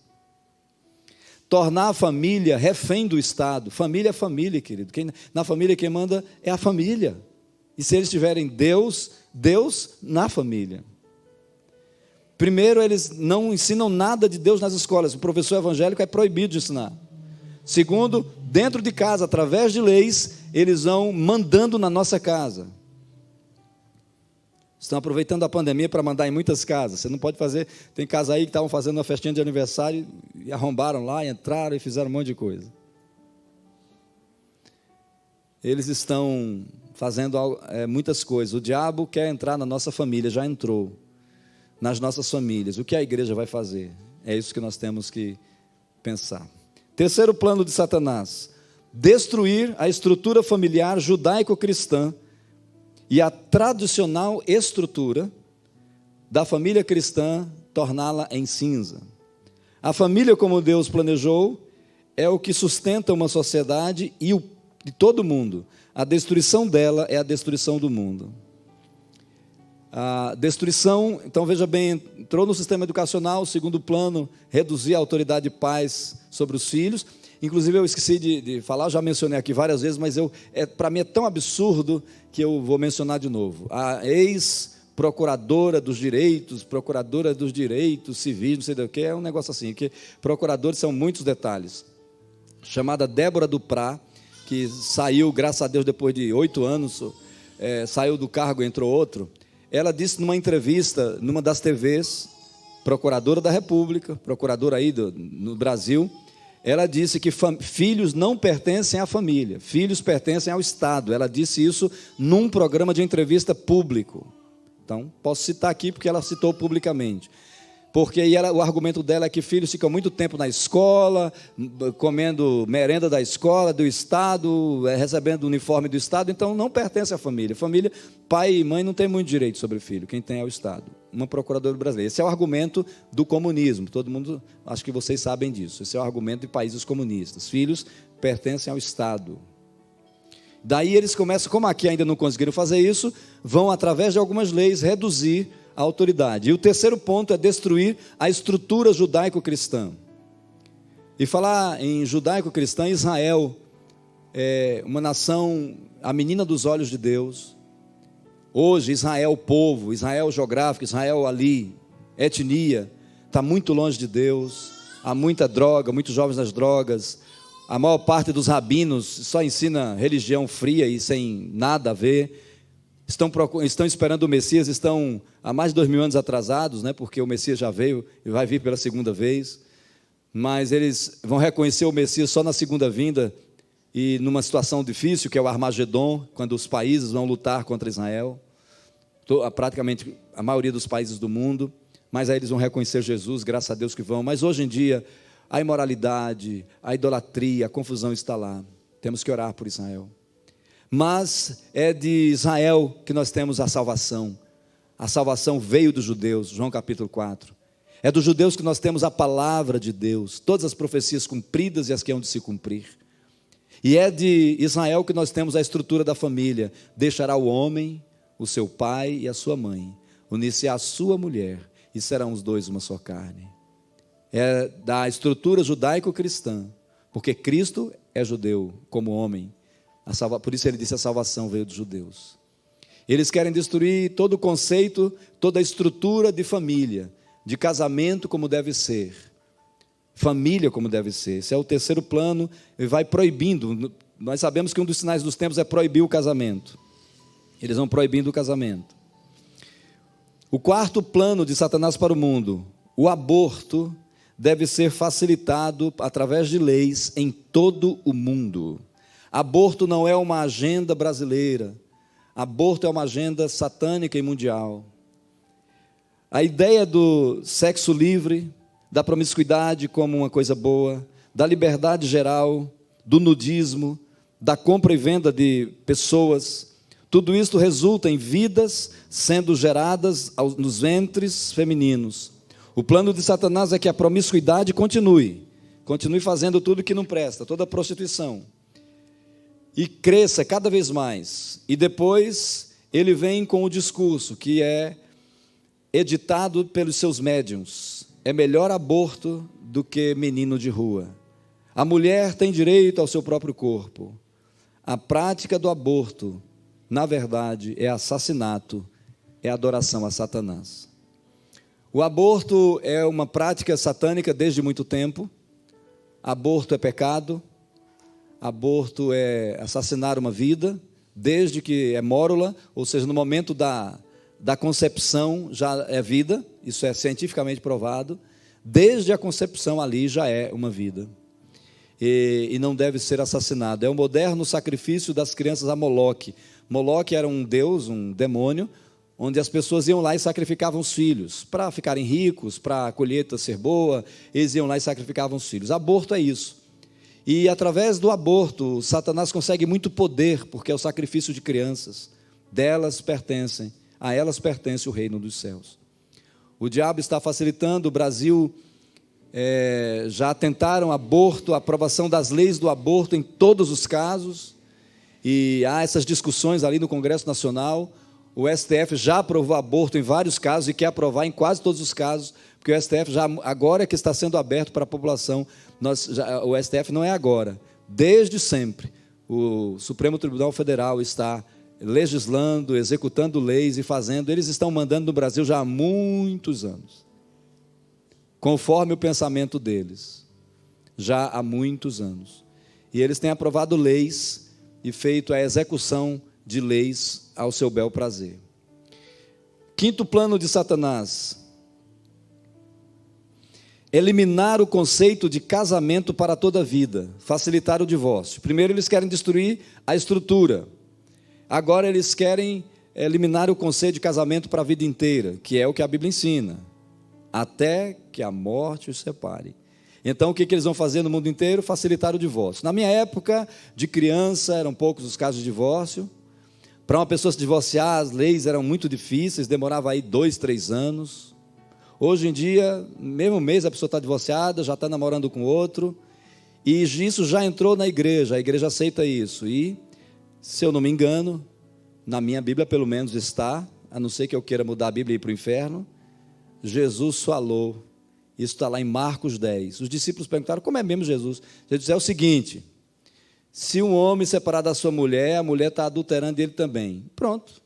Tornar a família refém do Estado. Família é família, querido. Na família quem manda é a família. E se eles tiverem Deus na família. Primeiro, eles não ensinam nada de Deus nas escolas. O professor evangélico é proibido de ensinar. Segundo, dentro de casa, através de leis, eles vão mandando na nossa casa. Estão aproveitando a pandemia para mandar em muitas casas. Você não pode fazer. Tem casa aí que estavam fazendo uma festinha de aniversário e arrombaram lá, entraram e fizeram um monte de coisa. Eles estão fazendo muitas coisas. O diabo quer entrar na nossa família, já entrou nas nossas famílias. O que a igreja vai fazer? É isso que nós temos que pensar. Terceiro plano de Satanás: destruir a estrutura familiar judaico-cristã e a tradicional estrutura da família cristã, torná-la em cinza. A família, como Deus planejou, é o que sustenta uma sociedade e de todo mundo. A destruição dela é a destruição do mundo. A destruição, então veja bem, entrou no sistema educacional, segundo plano, reduzir a autoridade de pais sobre os filhos. Inclusive eu esqueci de falar, já mencionei aqui várias vezes, mas para mim é tão absurdo que eu vou mencionar de novo. A ex-procuradora dos direitos civis, não sei do que, é um negócio assim, que procuradores são muitos detalhes, chamada Débora Duprá, que saiu, graças a Deus, depois de 8 anos, saiu do cargo, entrou outro. Ela disse numa entrevista, numa das TVs, procuradora da República, procuradora aí no Brasil, ela disse que filhos não pertencem à família, filhos pertencem ao Estado. Ela disse isso num programa de entrevista público. Então, posso citar aqui porque ela citou publicamente. Porque o argumento dela é que filhos ficam muito tempo na escola, comendo merenda da escola, do Estado, recebendo o uniforme do Estado, então não pertence à família. Família, pai e mãe não tem muito direito sobre o filho, quem tem é o Estado. Uma procuradora brasileira. Esse é o argumento do comunismo, todo mundo, acho que vocês sabem disso. Esse é o argumento de países comunistas. Filhos pertencem ao Estado. Daí eles começam, como aqui ainda não conseguiram fazer isso, vão, através de algumas leis, reduzir a autoridade. E o terceiro ponto é destruir a estrutura judaico-cristã. E falar em judaico-cristã, Israel é uma nação, a menina dos olhos de Deus. Hoje, Israel, povo, Israel geográfico, Israel ali, etnia, está muito longe de Deus. Há muita droga, muitos jovens nas drogas. A maior parte dos rabinos só ensina religião fria e sem nada a ver. Estão esperando o Messias, estão há mais de 2000 anos atrasados, né? Porque o Messias já veio e vai vir pela segunda vez. Mas eles vão reconhecer o Messias só na segunda vinda e numa situação difícil, que é o Armagedon, quando os países vão lutar contra Israel. Praticamente a maioria dos países do mundo. Mas aí eles vão reconhecer Jesus, graças a Deus que vão. Mas hoje em dia, a imoralidade, a idolatria, a confusão está lá. Temos que orar por Israel. Mas é de Israel que nós temos a salvação. A salvação veio dos judeus, João capítulo 4. É dos judeus que nós temos a palavra de Deus, todas as profecias cumpridas e as que hão de se cumprir. E é de Israel que nós temos a estrutura da família. Deixará o homem, o seu pai e a sua mãe, unir-se à sua mulher, e serão os dois uma só carne. É da estrutura judaico-cristã, porque Cristo é judeu como homem. Por isso ele disse: a salvação veio dos judeus. Eles querem destruir todo o conceito, toda a estrutura de família, de casamento como deve ser, família como deve ser. Esse é o terceiro plano, e vai proibindo. Nós sabemos que um dos sinais dos tempos é proibir o casamento. Eles vão proibindo o casamento. O quarto plano de Satanás para o mundo: o aborto deve ser facilitado através de leis em todo o mundo. Aborto não é uma agenda brasileira. Aborto é uma agenda satânica e mundial. A ideia do sexo livre, da promiscuidade como uma coisa boa, da liberdade geral, do nudismo, da compra e venda de pessoas, tudo isso resulta em vidas sendo geradas nos ventres femininos. O plano de Satanás é que a promiscuidade continue fazendo tudo que não presta, toda a prostituição, e cresça cada vez mais. E depois ele vem com o discurso que é editado pelos seus médiuns: é melhor aborto do que menino de rua. A mulher tem direito ao seu próprio corpo. A prática do aborto, na verdade, é assassinato, é adoração a Satanás. O aborto é uma prática satânica desde muito tempo. Aborto é pecado. Aborto é assassinar uma vida, desde que é mórula, ou seja, no momento da concepção já é vida. Isso é cientificamente provado. Desde a concepção ali já é uma vida. E não deve ser assassinado. É o moderno sacrifício das crianças a Moloque. Moloque era um deus, um demônio, onde as pessoas iam lá e sacrificavam os filhos, para ficarem ricos, para a colheita ser boa, eles iam lá e sacrificavam os filhos. Aborto é isso. E através do aborto, Satanás consegue muito poder, porque é o sacrifício de crianças. A elas pertence o reino dos céus. O diabo está facilitando. O Brasil já tentaram aborto, a aprovação das leis do aborto em todos os casos. E há essas discussões ali no Congresso Nacional. O STF já aprovou aborto em vários casos e quer aprovar em quase todos os casos, porque o STF já agora é que está sendo aberto para a população. O STF não é agora, desde sempre. O Supremo Tribunal Federal está legislando, executando leis e fazendo. Eles estão mandando no Brasil já há muitos anos, conforme o pensamento deles, já há muitos anos. E eles têm aprovado leis e feito a execução de leis ao seu bel prazer. Quinto plano de Satanás: eliminar o conceito de casamento para toda a vida, facilitar o divórcio. Primeiro eles querem destruir a estrutura. Agora eles querem eliminar o conceito de casamento para a vida inteira, que é o que a Bíblia ensina: até que a morte os separe. Então o que eles vão fazer no mundo inteiro? Facilitar o divórcio. Na minha época de criança eram poucos os casos de divórcio. Para uma pessoa se divorciar, as leis eram muito difíceis, demorava aí 2, 3 anos. Hoje em dia, no mesmo mês a pessoa está divorciada, já está namorando com outro, e isso já entrou na igreja, a igreja aceita isso. E, se eu não me engano, na minha Bíblia pelo menos está, a não ser que eu queira mudar a Bíblia e ir para o inferno, Jesus falou Isso está lá em Marcos 10. Os discípulos perguntaram, como é mesmo, Jesus? Jesus disse, é o seguinte, se um homem separar da sua mulher, a mulher está adulterando ele também. Pronto,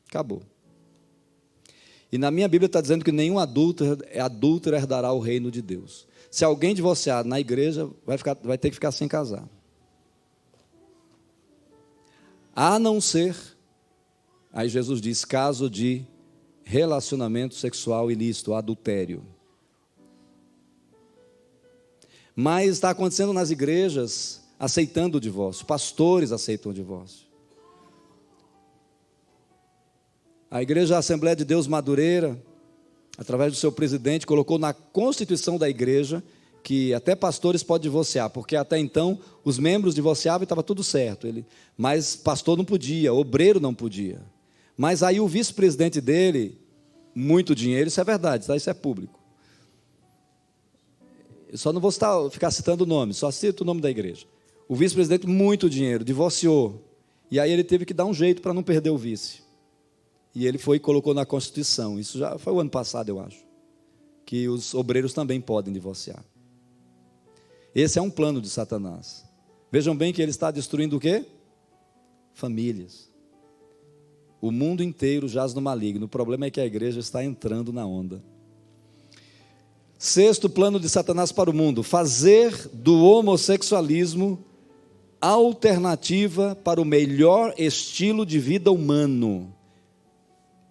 acabou. E na minha Bíblia está dizendo que nenhum adúltero herdará o reino de Deus. Se alguém divorciar na igreja, vai ter que ficar sem casar. A não ser, aí Jesus diz, caso de relacionamento sexual ilícito, adultério. Mas está acontecendo nas igrejas, aceitando o divórcio. Pastores aceitam o divórcio. A Igreja Assembleia de Deus Madureira, através do seu presidente, colocou na Constituição da igreja que até pastores podem divorciar, porque até então os membros divorciavam e estava tudo certo. Mas pastor não podia, obreiro não podia. Mas aí o vice-presidente dele, muito dinheiro, isso é verdade, tá? Isso é público. Eu só não vou ficar citando o nome, só cito o nome da igreja. O vice-presidente, muito dinheiro, divorciou. E aí ele teve que dar um jeito para não perder o vice. E ele foi e colocou na Constituição. Isso já foi o ano passado, eu acho. Que os obreiros também podem divorciar. Esse é um plano de Satanás. Vejam bem que ele está destruindo o quê? Famílias. O mundo inteiro jaz no maligno. O problema é que a igreja está entrando na onda. Sexto plano de Satanás para o mundo: fazer do homossexualismo alternativa para o melhor estilo de vida humano.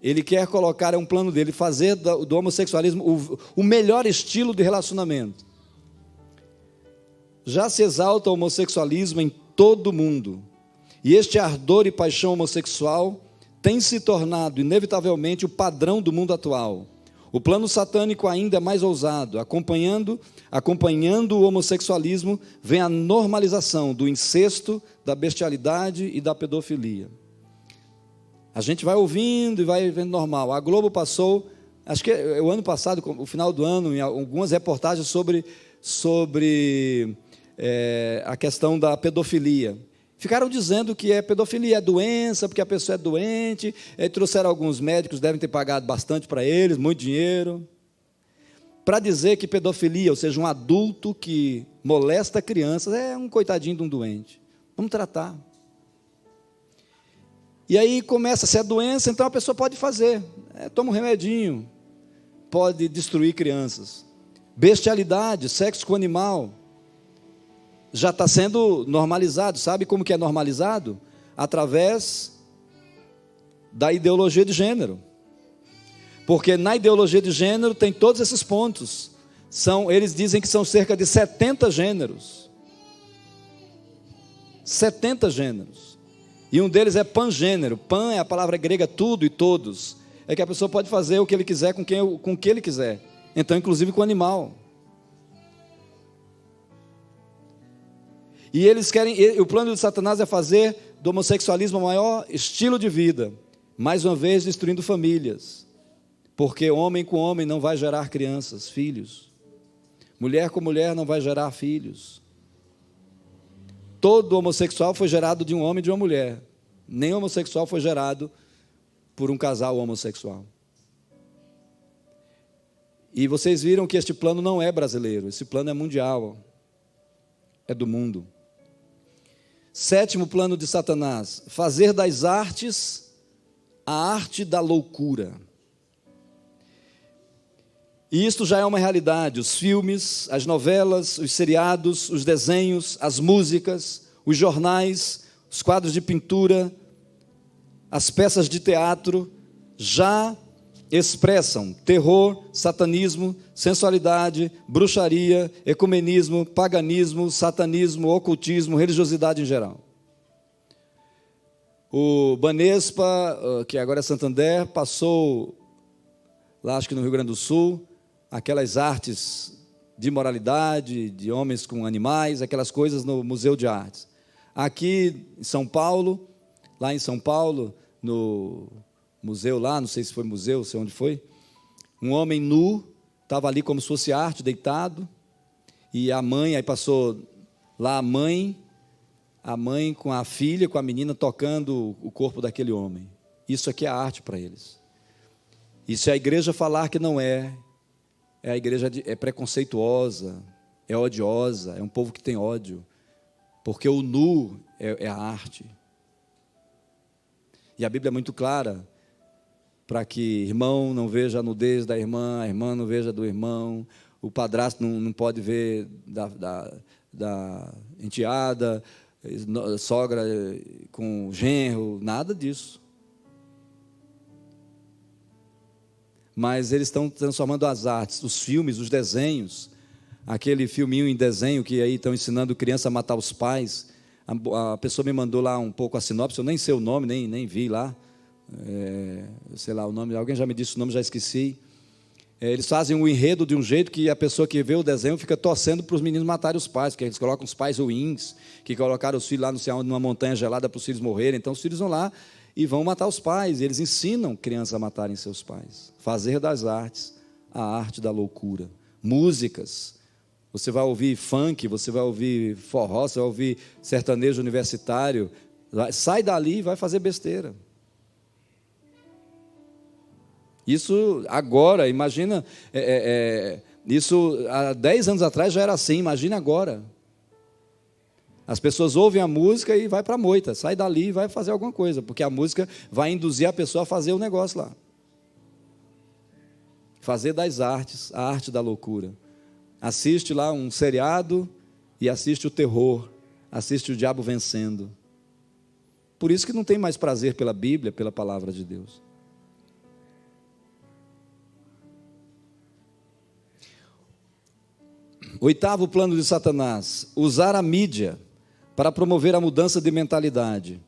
Ele quer colocar, é um plano dele, fazer do homossexualismo o melhor estilo de relacionamento. Já se exalta o homossexualismo em todo o mundo, e este ardor e paixão homossexual tem se tornado inevitavelmente o padrão do mundo atual. O plano satânico ainda é mais ousado. Acompanhando o homossexualismo, vem a normalização do incesto, da bestialidade e da pedofilia. A gente vai ouvindo e vai vendo normal. A Globo passou, acho que o ano passado, o final do ano, em algumas reportagens sobre a questão da pedofilia. Ficaram dizendo que pedofilia é doença, porque a pessoa é doente. Trouxeram alguns médicos, devem ter pagado bastante para eles, muito dinheiro, para dizer que pedofilia, ou seja, um adulto que molesta crianças, é um coitadinho de um doente. Vamos tratar. E aí começa, se é doença, então a pessoa pode fazer. Toma um remedinho, pode destruir crianças. Bestialidade, sexo com animal, já está sendo normalizado. Sabe como que é normalizado? Através da ideologia de gênero. Porque na ideologia de gênero tem todos esses pontos. Eles dizem que são cerca de 70 gêneros. 70 gêneros. E um deles é pangênero. Pan é a palavra grega tudo e todos. É que a pessoa pode fazer o que ele quiser com o que ele quiser. Então, inclusive com o animal. E eles querem, o plano de Satanás é fazer do homossexualismo o maior estilo de vida. Mais uma vez, destruindo famílias. Porque homem com homem não vai gerar crianças, filhos. Mulher com mulher não vai gerar filhos. Todo homossexual foi gerado de um homem e de uma mulher. Nem homossexual foi gerado por um casal homossexual. E vocês viram que este plano não é brasileiro, esse plano é mundial, é do mundo. Sétimo plano de Satanás: fazer das artes a arte da loucura. E isto já é uma realidade. Os filmes, as novelas, os seriados, os desenhos, as músicas, os jornais, os quadros de pintura, as peças de teatro já expressam terror, satanismo, sensualidade, bruxaria, ecumenismo, paganismo, satanismo, ocultismo, religiosidade em geral. O Banespa, que agora é Santander, passou lá, acho que no Rio Grande do Sul, aquelas artes de moralidade, de homens com animais, aquelas coisas no Museu de Artes. Aqui em São Paulo, lá em São Paulo, no museu lá, não sei se foi museu, não sei onde foi, um homem nu, estava ali como se fosse arte, deitado, e a mãe, aí passou lá a mãe com a filha, com a menina, tocando o corpo daquele homem. Isso aqui é arte para eles. E se a igreja falar que não é a igreja é preconceituosa, é odiosa, é um povo que tem ódio, porque o nu é a arte. E a Bíblia é muito clara, para que irmão não veja a nudez da irmã, a irmã não veja do irmão, o padrasto não pode ver da enteada, sogra com genro, nada disso. Mas eles estão transformando as artes, os filmes, os desenhos, aquele filminho em desenho que aí estão ensinando criança a matar os pais. A pessoa me mandou lá um pouco a sinopse, eu nem sei o nome, nem vi lá, sei lá o nome, alguém já me disse o nome, já esqueci. Eles fazem um enredo de um jeito que a pessoa que vê o desenho fica torcendo para os meninos matarem os pais, porque eles colocam os pais ruins, que colocaram os filhos lá não sei onde, numa montanha gelada para os filhos morrerem. Então os filhos vão lá e vão matar os pais. Eles ensinam crianças a matarem seus pais. Fazer das artes a arte da loucura. Músicas. Você vai ouvir funk, você vai ouvir forró, você vai ouvir sertanejo universitário. Sai dali e vai fazer besteira. Isso agora, imagina, isso há 10 anos atrás já era assim, imagina agora. As pessoas ouvem a música e vai para a moita, sai dali e vai fazer alguma coisa, porque a música vai induzir a pessoa a fazer o negócio lá. Fazer das artes, a arte da loucura. Assiste lá um seriado e assiste o terror, assiste o diabo vencendo. Por isso que não tem mais prazer pela Bíblia, pela palavra de Deus. Oitavo plano de Satanás: usar a mídia para promover a mudança de mentalidade.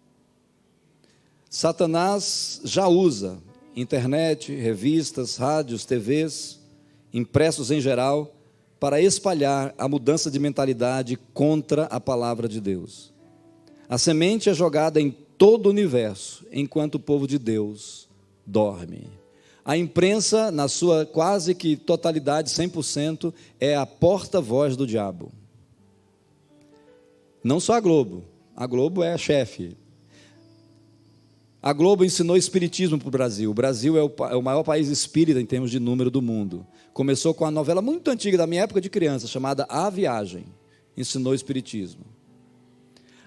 Satanás já usa internet, revistas, rádios, TVs, impressos em geral, para espalhar a mudança de mentalidade contra a palavra de Deus. A semente é jogada em todo o universo, enquanto o povo de Deus dorme. A imprensa, na sua quase que totalidade, 100%, é a porta-voz do diabo. Não só a Globo é a chefe. A Globo ensinou espiritismo para o Brasil. O Brasil é o maior país espírita em termos de número do mundo. Começou com uma novela muito antiga, da minha época de criança, chamada A Viagem. Ensinou espiritismo.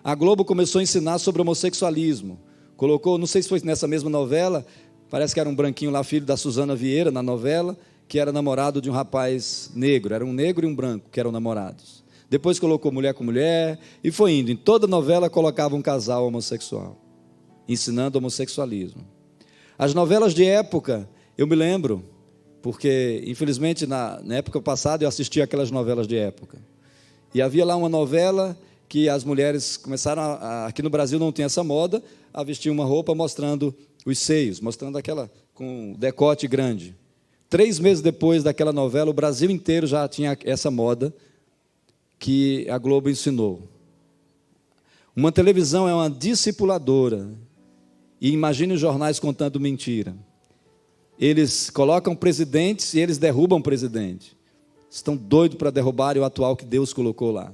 A Globo começou a ensinar sobre homossexualismo. Colocou, não sei se foi nessa mesma novela, parece que era um branquinho lá, filho da Suzana Vieira, na novela, que era namorado de um rapaz negro. Era um negro e um branco que eram namorados. Depois colocou mulher com mulher e foi indo. Em toda novela colocava um casal homossexual, ensinando homossexualismo. As novelas de época, eu me lembro, porque infelizmente na época passada eu assistia aquelas novelas de época. E havia lá uma novela que as mulheres começaram, aqui no Brasil não tem essa moda, a vestir uma roupa mostrando os seios, mostrando aquela com decote grande. 3 meses depois daquela novela, o Brasil inteiro já tinha essa moda que a Globo ensinou. Uma televisão é uma discipuladora. E imagine os jornais contando mentira. Eles colocam presidentes e eles derrubam presidente. Estão doidos para derrubarem o atual que Deus colocou lá.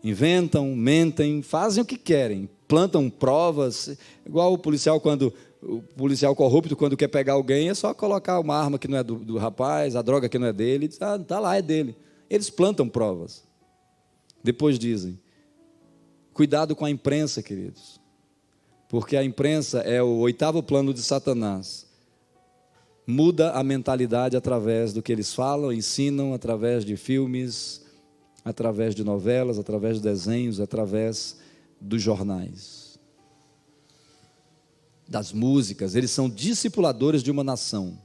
Inventam, mentem, fazem o que querem. Plantam provas, igual o policial corrupto, quando quer pegar alguém, é só colocar uma arma que não é do rapaz, a droga que não é dele, diz, está lá, é dele. Eles plantam provas. Depois dizem, cuidado com a imprensa, queridos, porque a imprensa é o 8º plano de Satanás. Muda a mentalidade através do que eles falam, ensinam, através de filmes, através de novelas, através de desenhos, através dos jornais, das músicas. Eles são discipuladores de uma nação.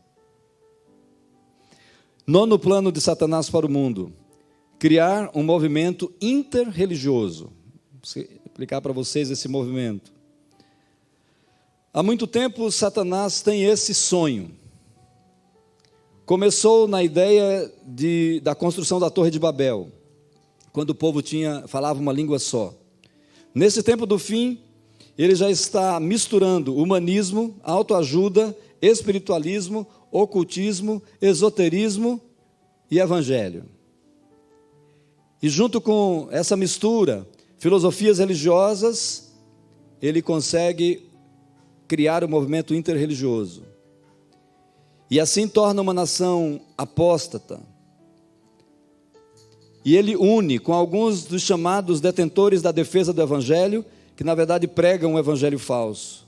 9º plano de Satanás para o mundo: criar um movimento interreligioso. Vou explicar para vocês esse movimento. Há muito tempo Satanás tem esse sonho. Começou na ideia da construção da Torre de Babel, quando o povo falava uma língua só. Nesse tempo do fim, ele já está misturando humanismo, autoajuda, espiritualismo, ocultismo, esoterismo e evangelho. E junto com essa mistura, filosofias religiosas, ele consegue criar um movimento interreligioso. e assim torna uma nação apóstata. E ele une com alguns dos chamados detentores da defesa do evangelho, que na verdade pregam um evangelho falso.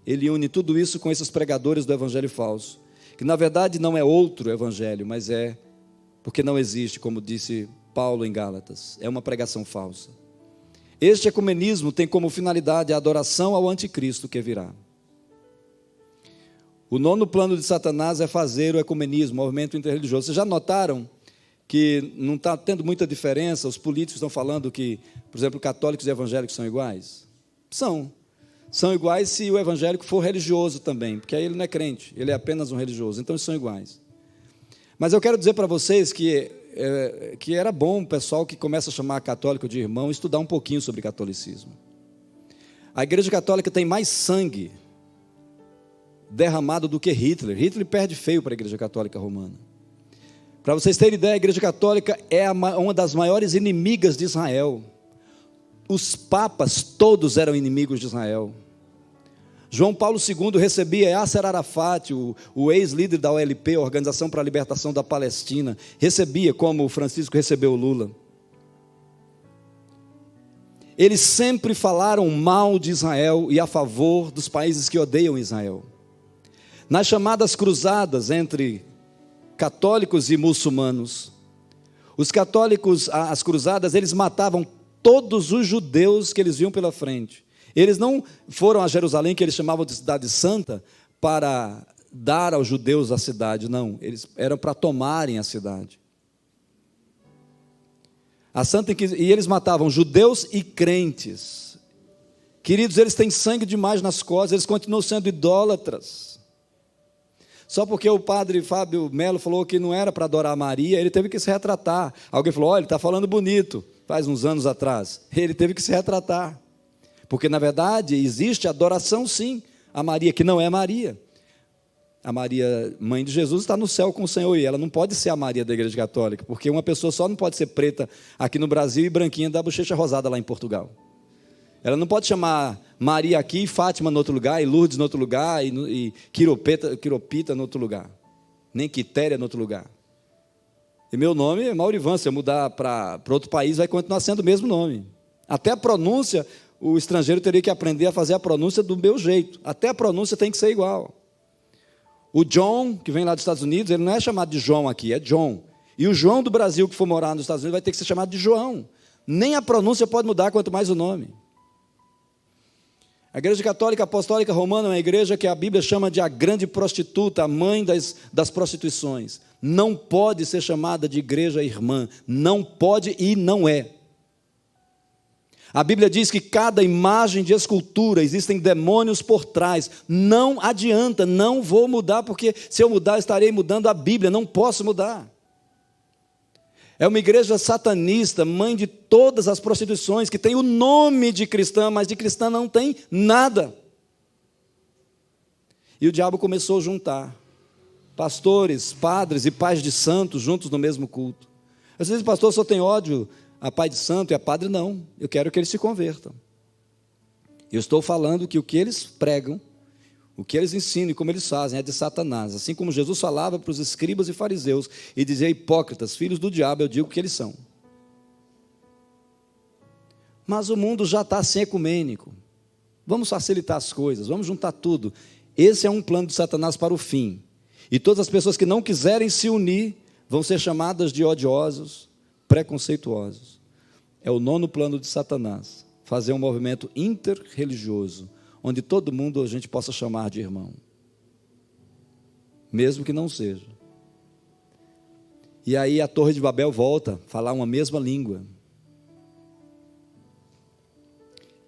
Ele une tudo isso com esses pregadores do evangelho falso, que na verdade não é outro evangelho, mas é porque não existe, como disse Paulo em Gálatas, é uma pregação falsa. Este ecumenismo tem como finalidade a adoração ao anticristo que virá. O nono plano de Satanás é fazer o ecumenismo, o movimento interreligioso. Vocês já notaram que não está tendo muita diferença? Os políticos estão falando que, por exemplo, católicos e evangélicos são iguais? São iguais se o evangélico for religioso também, porque aí ele não é crente, ele é apenas um religioso, então eles são iguais. Mas eu quero dizer para vocês que era bom o pessoal que começa a chamar católico de irmão estudar um pouquinho sobre catolicismo. A Igreja Católica tem mais sangue derramado do que Hitler. Hitler perde feio para a Igreja Católica Romana. Para vocês terem ideia, a Igreja Católica é uma das maiores inimigas de Israel. Os papas todos eram inimigos de Israel. João Paulo II recebia Yasser Arafat, o ex-líder da OLP, a Organização para a Libertação da Palestina, recebia como o Francisco recebeu o Lula. Eles sempre falaram mal de Israel e a favor dos países que odeiam Israel. Nas chamadas cruzadas entre católicos e muçulmanos, os católicos, as cruzadas, eles matavam todos os judeus que eles viam pela frente. Eles não foram a Jerusalém, que eles chamavam de cidade santa, para dar aos judeus a cidade, não, eles eram para tomarem a cidade. E eles matavam judeus e crentes. Queridos, eles têm sangue demais nas costas, eles continuam sendo idólatras. Só porque o padre Fábio Melo falou que não era para adorar Maria, ele teve que se retratar. Alguém falou, olha, ele está falando bonito, faz uns anos atrás. Ele teve que se retratar. Porque, na verdade, existe adoração, sim, a Maria, que não é Maria. A Maria, mãe de Jesus, está no céu com o Senhor, e ela não pode ser a Maria da Igreja Católica, porque uma pessoa só não pode ser preta aqui no Brasil e branquinha da bochecha rosada lá em Portugal. Ela não pode chamar Maria aqui e Fátima no outro lugar, e Lourdes no outro lugar, e Quiropita no outro lugar, nem Quitéria no outro lugar. E meu nome é Maurivan, se eu mudar para outro país, vai continuar sendo o mesmo nome. Até a pronúncia, o estrangeiro teria que aprender a fazer a pronúncia do meu jeito. Até a pronúncia tem que ser igual. O John, que vem lá dos Estados Unidos, ele não é chamado de João aqui, é John. E o João do Brasil, que for morar nos Estados Unidos, vai ter que ser chamado de João. Nem a pronúncia pode mudar, quanto mais o nome. A Igreja Católica Apostólica Romana é uma igreja que a Bíblia chama de a grande prostituta, a mãe das prostituições. Não pode ser chamada de igreja irmã. Não pode e não é. A Bíblia diz que cada imagem de escultura, existem demônios por trás. Não adianta, não vou mudar, porque se eu mudar, estarei mudando a Bíblia, não posso mudar. É uma igreja satanista, mãe de todas as prostituições, que tem o nome de cristã, mas de cristã não tem nada. E o diabo começou a juntar pastores, padres e pais de santos juntos no mesmo culto. Às vezes, pastor, só tem ódio a pai de santo e a padre, não. Eu quero que eles se convertam. Eu estou falando que o que eles pregam, o que eles ensinam e como eles fazem é de Satanás. Assim como Jesus falava para os escribas e fariseus e dizia, hipócritas, filhos do diabo, eu digo que eles são. Mas o mundo já está assim ecumênico. Vamos facilitar as coisas, vamos juntar tudo. Esse é um plano de Satanás para o fim. E todas as pessoas que não quiserem se unir vão ser chamadas de odiosos, preconceituosos. É o nono plano de Satanás, fazer um movimento interreligioso, onde todo mundo a gente possa chamar de irmão, mesmo que não seja. E aí a Torre de Babel volta a falar uma mesma língua.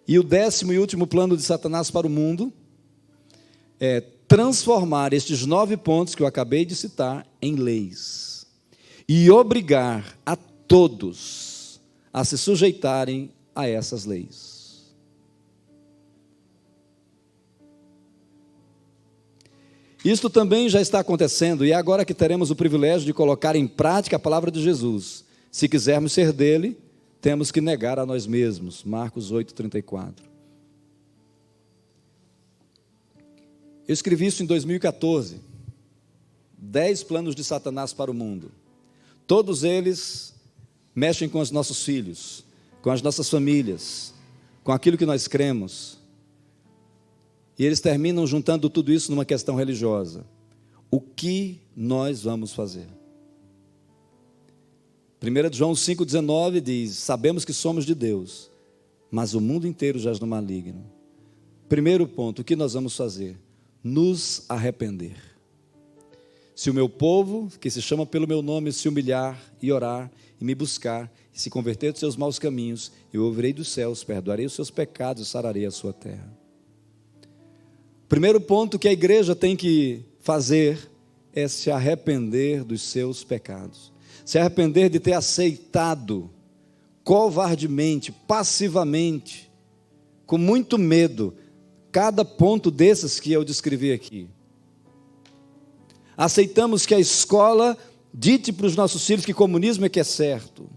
E o 10º e último plano de Satanás para o mundo é transformar estes 9 pontos que eu acabei de citar em leis e obrigar a todos a se sujeitarem a essas leis. Isto também já está acontecendo, e é agora que teremos o privilégio de colocar em prática a palavra de Jesus. Se quisermos ser dele, temos que negar a nós mesmos. Marcos 8:34. Eu escrevi isso em 2014. 10 planos de Satanás para o mundo. Todos eles mexem com os nossos filhos, com as nossas famílias, com aquilo que nós cremos. E eles terminam juntando tudo isso numa questão religiosa. O que nós vamos fazer? 1 João 5,19 diz: sabemos que somos de Deus, mas o mundo inteiro jaz no maligno. Primeiro ponto, o que nós vamos fazer? Nos arrepender. Se o meu povo, que se chama pelo meu nome, se humilhar e orar e me buscar, e se converter dos seus maus caminhos, eu ouvirei dos céus, perdoarei os seus pecados e sararei a sua terra. Primeiro ponto que a igreja tem que fazer é se arrepender dos seus pecados. Se arrepender de ter aceitado covardemente, passivamente, com muito medo, cada ponto desses que eu descrevi aqui. Aceitamos que a escola dite para os nossos filhos que comunismo é que é certo.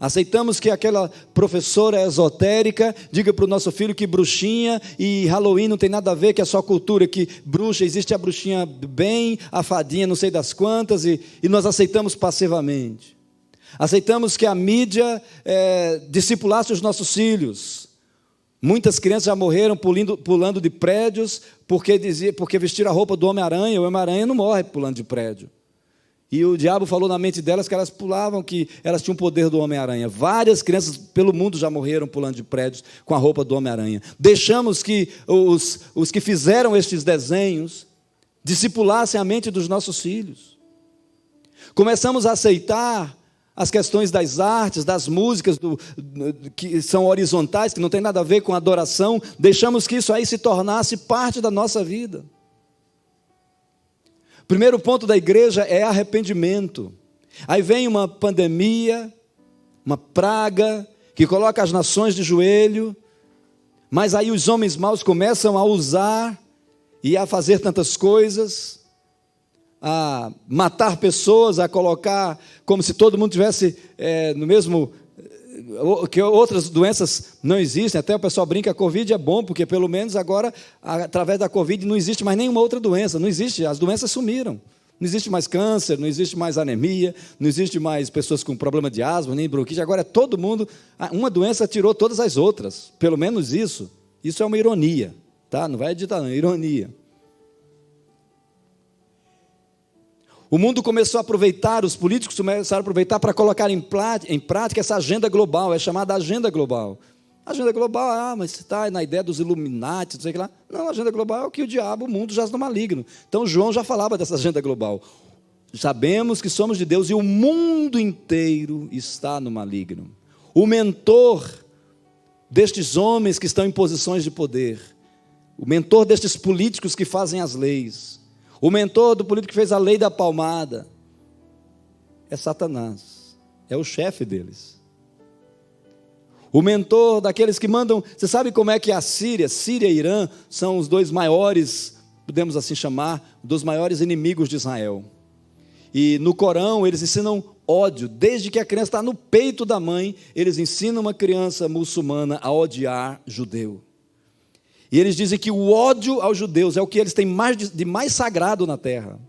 Aceitamos que aquela professora esotérica diga para o nosso filho que bruxinha e Halloween não tem nada a ver, que é só cultura, que bruxa, existe a bruxinha bem, a fadinha não sei das quantas, e nós aceitamos passivamente. Aceitamos que a mídia discipulasse os nossos filhos. Muitas crianças já morreram pulando de prédios porque vestiram a roupa do Homem-Aranha. O Homem-Aranha não morre pulando de prédio. E o diabo falou na mente delas que elas pulavam, que elas tinham o poder do Homem-Aranha. Várias crianças pelo mundo já morreram pulando de prédios com a roupa do Homem-Aranha. Deixamos que os que fizeram estes desenhos discipulassem a mente dos nossos filhos. Começamos a aceitar as questões das artes, das músicas, que são horizontais, que não tem nada a ver com adoração. Deixamos que isso aí se tornasse parte da nossa vida. Primeiro ponto da igreja é arrependimento. Aí vem uma pandemia, uma praga, que coloca as nações de joelho, mas aí os homens maus começam a usar e a fazer tantas coisas, a matar pessoas, a colocar como se todo mundo tivesse no mesmo... que outras doenças não existem. Até o pessoal brinca, a Covid é bom, porque pelo menos agora, através da Covid, não existe mais nenhuma outra doença, não existe, as doenças sumiram, não existe mais câncer, não existe mais anemia, não existe mais pessoas com problema de asma, nem bronquite, agora é todo mundo, uma doença tirou todas as outras, pelo menos isso é uma ironia, tá? Não vai editar não, é ironia. O mundo começou a aproveitar, os políticos começaram a aproveitar para colocar em prática essa agenda global, é chamada agenda global. Agenda global, mas você está na ideia dos Illuminati, não sei o que lá. Não, a agenda global é o que o diabo, o mundo jaz no maligno. Então João já falava dessa agenda global. Sabemos que somos de Deus e o mundo inteiro está no maligno. O mentor destes homens que estão em posições de poder, o mentor destes políticos que fazem as leis, o mentor do político que fez a lei da palmada é Satanás, é o chefe deles. O mentor daqueles que mandam, você sabe como é que a Síria e Irã são os dois maiores, podemos assim chamar, dos maiores inimigos de Israel. E no Corão eles ensinam ódio, desde que a criança está no peito da mãe, eles ensinam uma criança muçulmana a odiar judeu. E eles dizem que o ódio aos judeus é o que eles têm de mais sagrado na terra.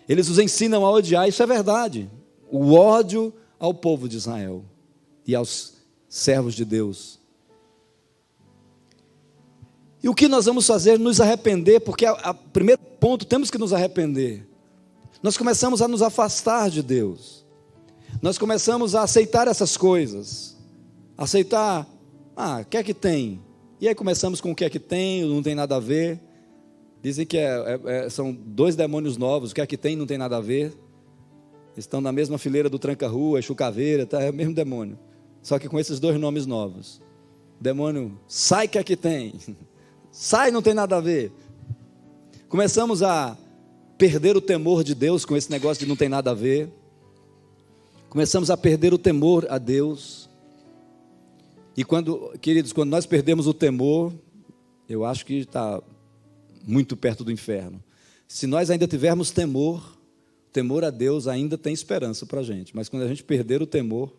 Eles os ensinam a odiar, isso é verdade. O ódio ao povo de Israel e aos servos de Deus. E o que nós vamos fazer? Nos arrepender, porque primeiro ponto, temos que nos arrepender. Nós começamos a nos afastar de Deus. Nós começamos a aceitar essas coisas. Aceitar, o que é que tem? E aí começamos com o que é que tem, não tem nada a ver. Dizem que são dois demônios novos, o que é que tem, não tem nada a ver. Estão na mesma fileira do tranca-rua, chucaveira, tá? É o mesmo demônio. Só que com esses dois nomes novos. Demônio, sai, que é que tem? Sai, não tem nada a ver. Começamos a perder o temor de Deus com esse negócio de não tem nada a ver. Começamos a perder o temor a Deus. E queridos, quando nós perdemos o temor, eu acho que está muito perto do inferno. Se nós ainda tivermos temor a Deus ainda tem esperança para a gente. Mas quando a gente perder o temor,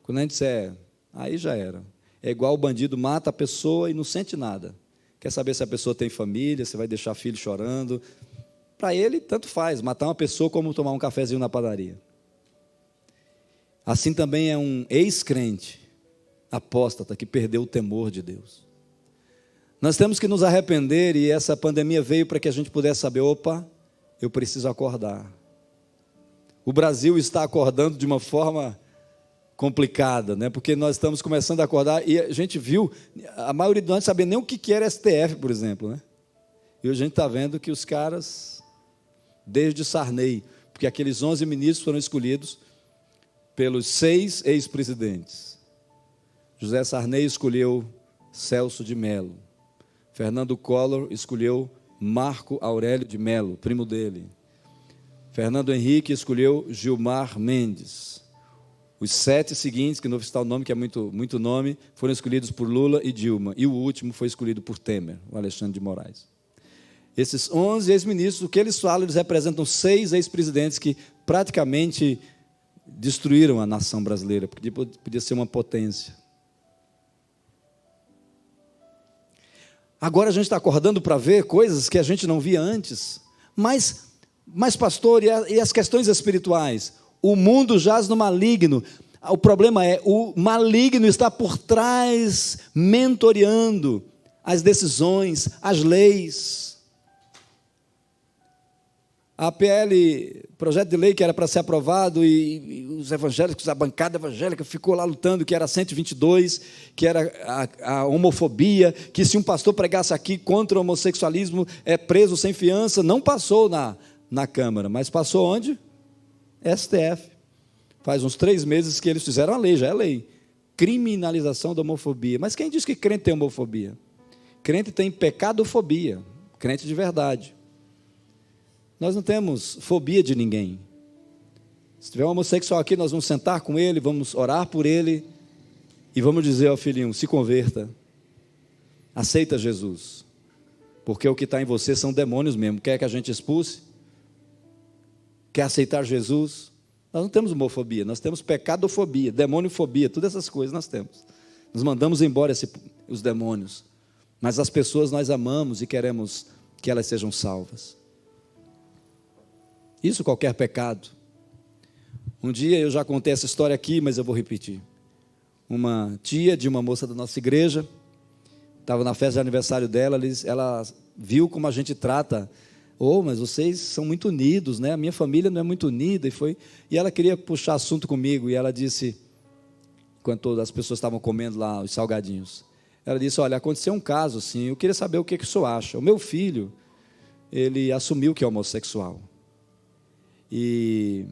quando a gente disser, aí já era. É igual o bandido mata a pessoa e não sente nada. Quer saber se a pessoa tem família, se vai deixar filho chorando. Para ele, tanto faz, matar uma pessoa como tomar um cafezinho na padaria. Assim também é um ex-crente, apóstata, que perdeu o temor de Deus. Nós temos que nos arrepender, e essa pandemia veio para que a gente pudesse saber, opa, eu preciso acordar. O Brasil está acordando de uma forma complicada, né? Porque nós estamos começando a acordar, e a gente viu, a maioria de nós não sabia nem o que era STF, por exemplo, né? E hoje a gente está vendo que os caras, desde Sarney, porque aqueles 11 ministros foram escolhidos pelos 6 ex-presidentes. José Sarney escolheu Celso de Mello. Fernando Collor escolheu Marco Aurélio de Mello, primo dele. Fernando Henrique escolheu Gilmar Mendes. Os 7 seguintes, que não está o nome, que é muito nome, foram escolhidos por Lula e Dilma. E o último foi escolhido por Temer, o Alexandre de Moraes. Esses 11 ex-ministros, o que eles falam, eles representam 6 ex-presidentes que praticamente destruíram a nação brasileira, porque podia ser uma potência. Agora a gente está acordando para ver coisas que a gente não via antes. Mas pastor, e as questões espirituais? O mundo jaz no maligno. O problema é, o maligno está por trás, mentoreando as decisões, as leis. A PL, projeto de lei que era para ser aprovado, e os evangélicos, a bancada evangélica ficou lá lutando, que era 122, que era a homofobia, que se um pastor pregasse aqui contra o homossexualismo, é preso sem fiança. Não passou na Câmara, mas passou onde? STF. Faz uns 3 meses que eles fizeram a lei, já é lei. Criminalização da homofobia. Mas quem diz que crente tem homofobia? Crente tem pecadofobia, crente de verdade. Nós não temos fobia de ninguém. Se tiver um homossexual aqui, nós vamos sentar com ele, vamos orar por ele e vamos dizer ao filhinho, se converta, aceita Jesus, porque o que está em você são demônios mesmo. Quer que a gente expulse? Quer aceitar Jesus? Nós não temos homofobia, nós temos pecadofobia, demoniofobia, todas essas coisas nós temos. Nós mandamos embora os demônios, mas as pessoas nós amamos e queremos que elas sejam salvas. Isso qualquer pecado. Um dia eu já contei essa história aqui, mas eu vou repetir. Uma tia de uma moça da nossa igreja, estava na festa de aniversário dela, ela viu como a gente trata. Mas vocês são muito unidos, né? A minha família não é muito unida. E ela queria puxar assunto comigo, e ela disse, enquanto as pessoas estavam comendo lá os salgadinhos, ela disse, olha, aconteceu um caso assim, eu queria saber o que o senhor acha. O meu filho, ele assumiu que é homossexual. E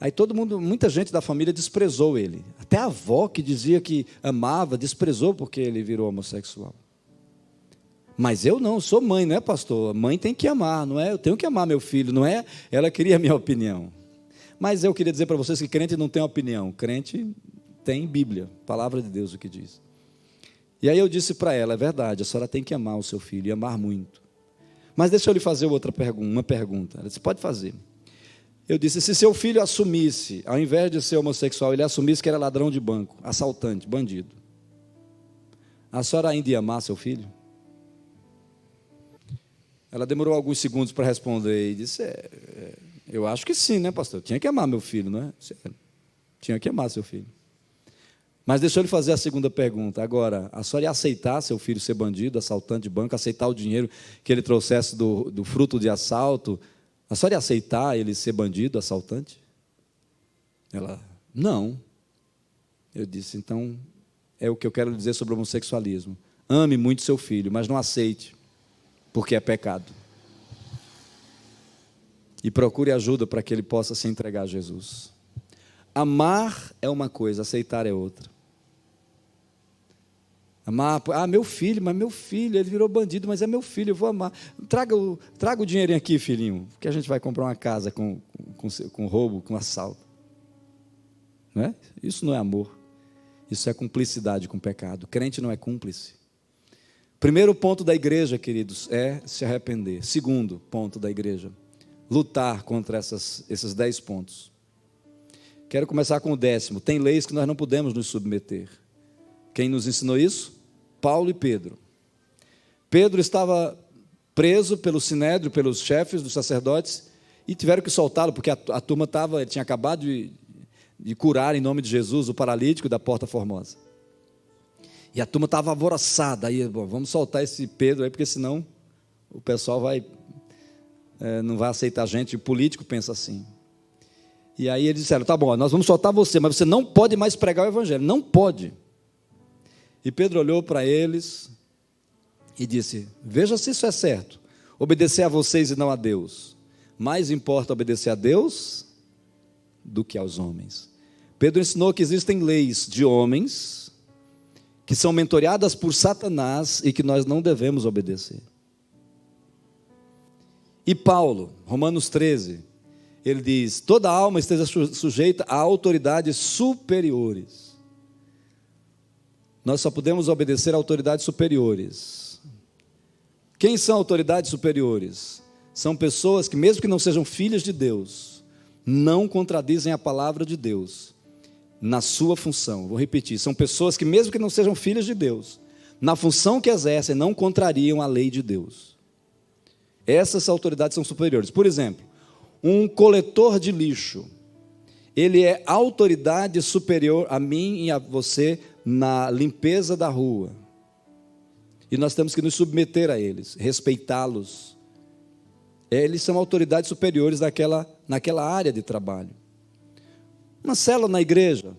aí muita gente da família desprezou ele. Até a avó, que dizia que amava, desprezou porque ele virou homossexual. Mas eu não, sou mãe, não é, pastor? Mãe tem que amar, não é? Eu tenho que amar meu filho, não é? Ela queria a minha opinião. Mas eu queria dizer para vocês que crente não tem opinião. Crente tem Bíblia, palavra de Deus, o que diz. E aí eu disse para ela, é verdade, a senhora tem que amar o seu filho, e amar muito. Mas deixa eu lhe fazer uma pergunta. Ela disse, pode fazer. Eu disse, se seu filho assumisse, ao invés de ser homossexual, ele assumisse que era ladrão de banco, assaltante, bandido, a senhora ainda ia amar seu filho? Ela demorou alguns segundos para responder e disse, eu acho que sim, né, pastor? Eu tinha que amar meu filho, não é? Tinha que amar seu filho. Mas deixa eu lhe fazer a segunda pergunta. Agora, a senhora ia aceitar seu filho ser bandido, assaltante de banco, aceitar o dinheiro que ele trouxesse do fruto de assalto? A senhora ia aceitar ele ser bandido, assaltante? Ela, não. Eu disse, então, é o que eu quero dizer sobre o homossexualismo. Ame muito seu filho, mas não aceite, porque é pecado. E procure ajuda para que ele possa se entregar a Jesus. Amar é uma coisa, aceitar é outra. Amar, meu filho, mas meu filho, ele virou bandido, mas é meu filho, eu vou amar. Traga o dinheirinho aqui, filhinho, que a gente vai comprar uma casa com roubo, com assalto. Não é? Isso não é amor, isso é cumplicidade com o pecado. Crente não é cúmplice. Primeiro ponto da igreja, queridos, é se arrepender. Segundo ponto da igreja, lutar contra esses 10 pontos. Quero começar com o 10º. Tem leis que nós não podemos nos submeter. Quem nos ensinou isso? Paulo e Pedro. Pedro estava preso pelo sinédrio, pelos chefes dos sacerdotes, e tiveram que soltá-lo, porque a turma ele tinha acabado de curar em nome de Jesus o paralítico da Porta Formosa. E a turma estava alvoroçada. Aí, bom, vamos soltar esse Pedro aí, porque senão o pessoal não vai aceitar a gente. O político pensa assim. E aí eles disseram, tá bom, nós vamos soltar você, mas você não pode mais pregar o evangelho, não pode. E Pedro olhou para eles e disse, veja se isso é certo, obedecer a vocês e não a Deus. Mais importa obedecer a Deus do que aos homens. Pedro ensinou que existem leis de homens que são mentoreadas por Satanás e que nós não devemos obedecer. E Paulo, Romanos 13, ele diz, toda alma esteja sujeita a autoridades superiores. Nós só podemos obedecer a autoridades superiores. Quem são autoridades superiores? São pessoas que, mesmo que não sejam filhas de Deus, não contradizem a palavra de Deus na sua função. Vou repetir, são pessoas que, mesmo que não sejam filhas de Deus, na função que exercem, não contrariam a lei de Deus. Essas autoridades são superiores. Por exemplo, um coletor de lixo, ele é autoridade superior a mim e a você na limpeza da rua. E nós temos que nos submeter a eles, respeitá-los. Eles são autoridades superiores naquela área de trabalho. Uma célula na igreja,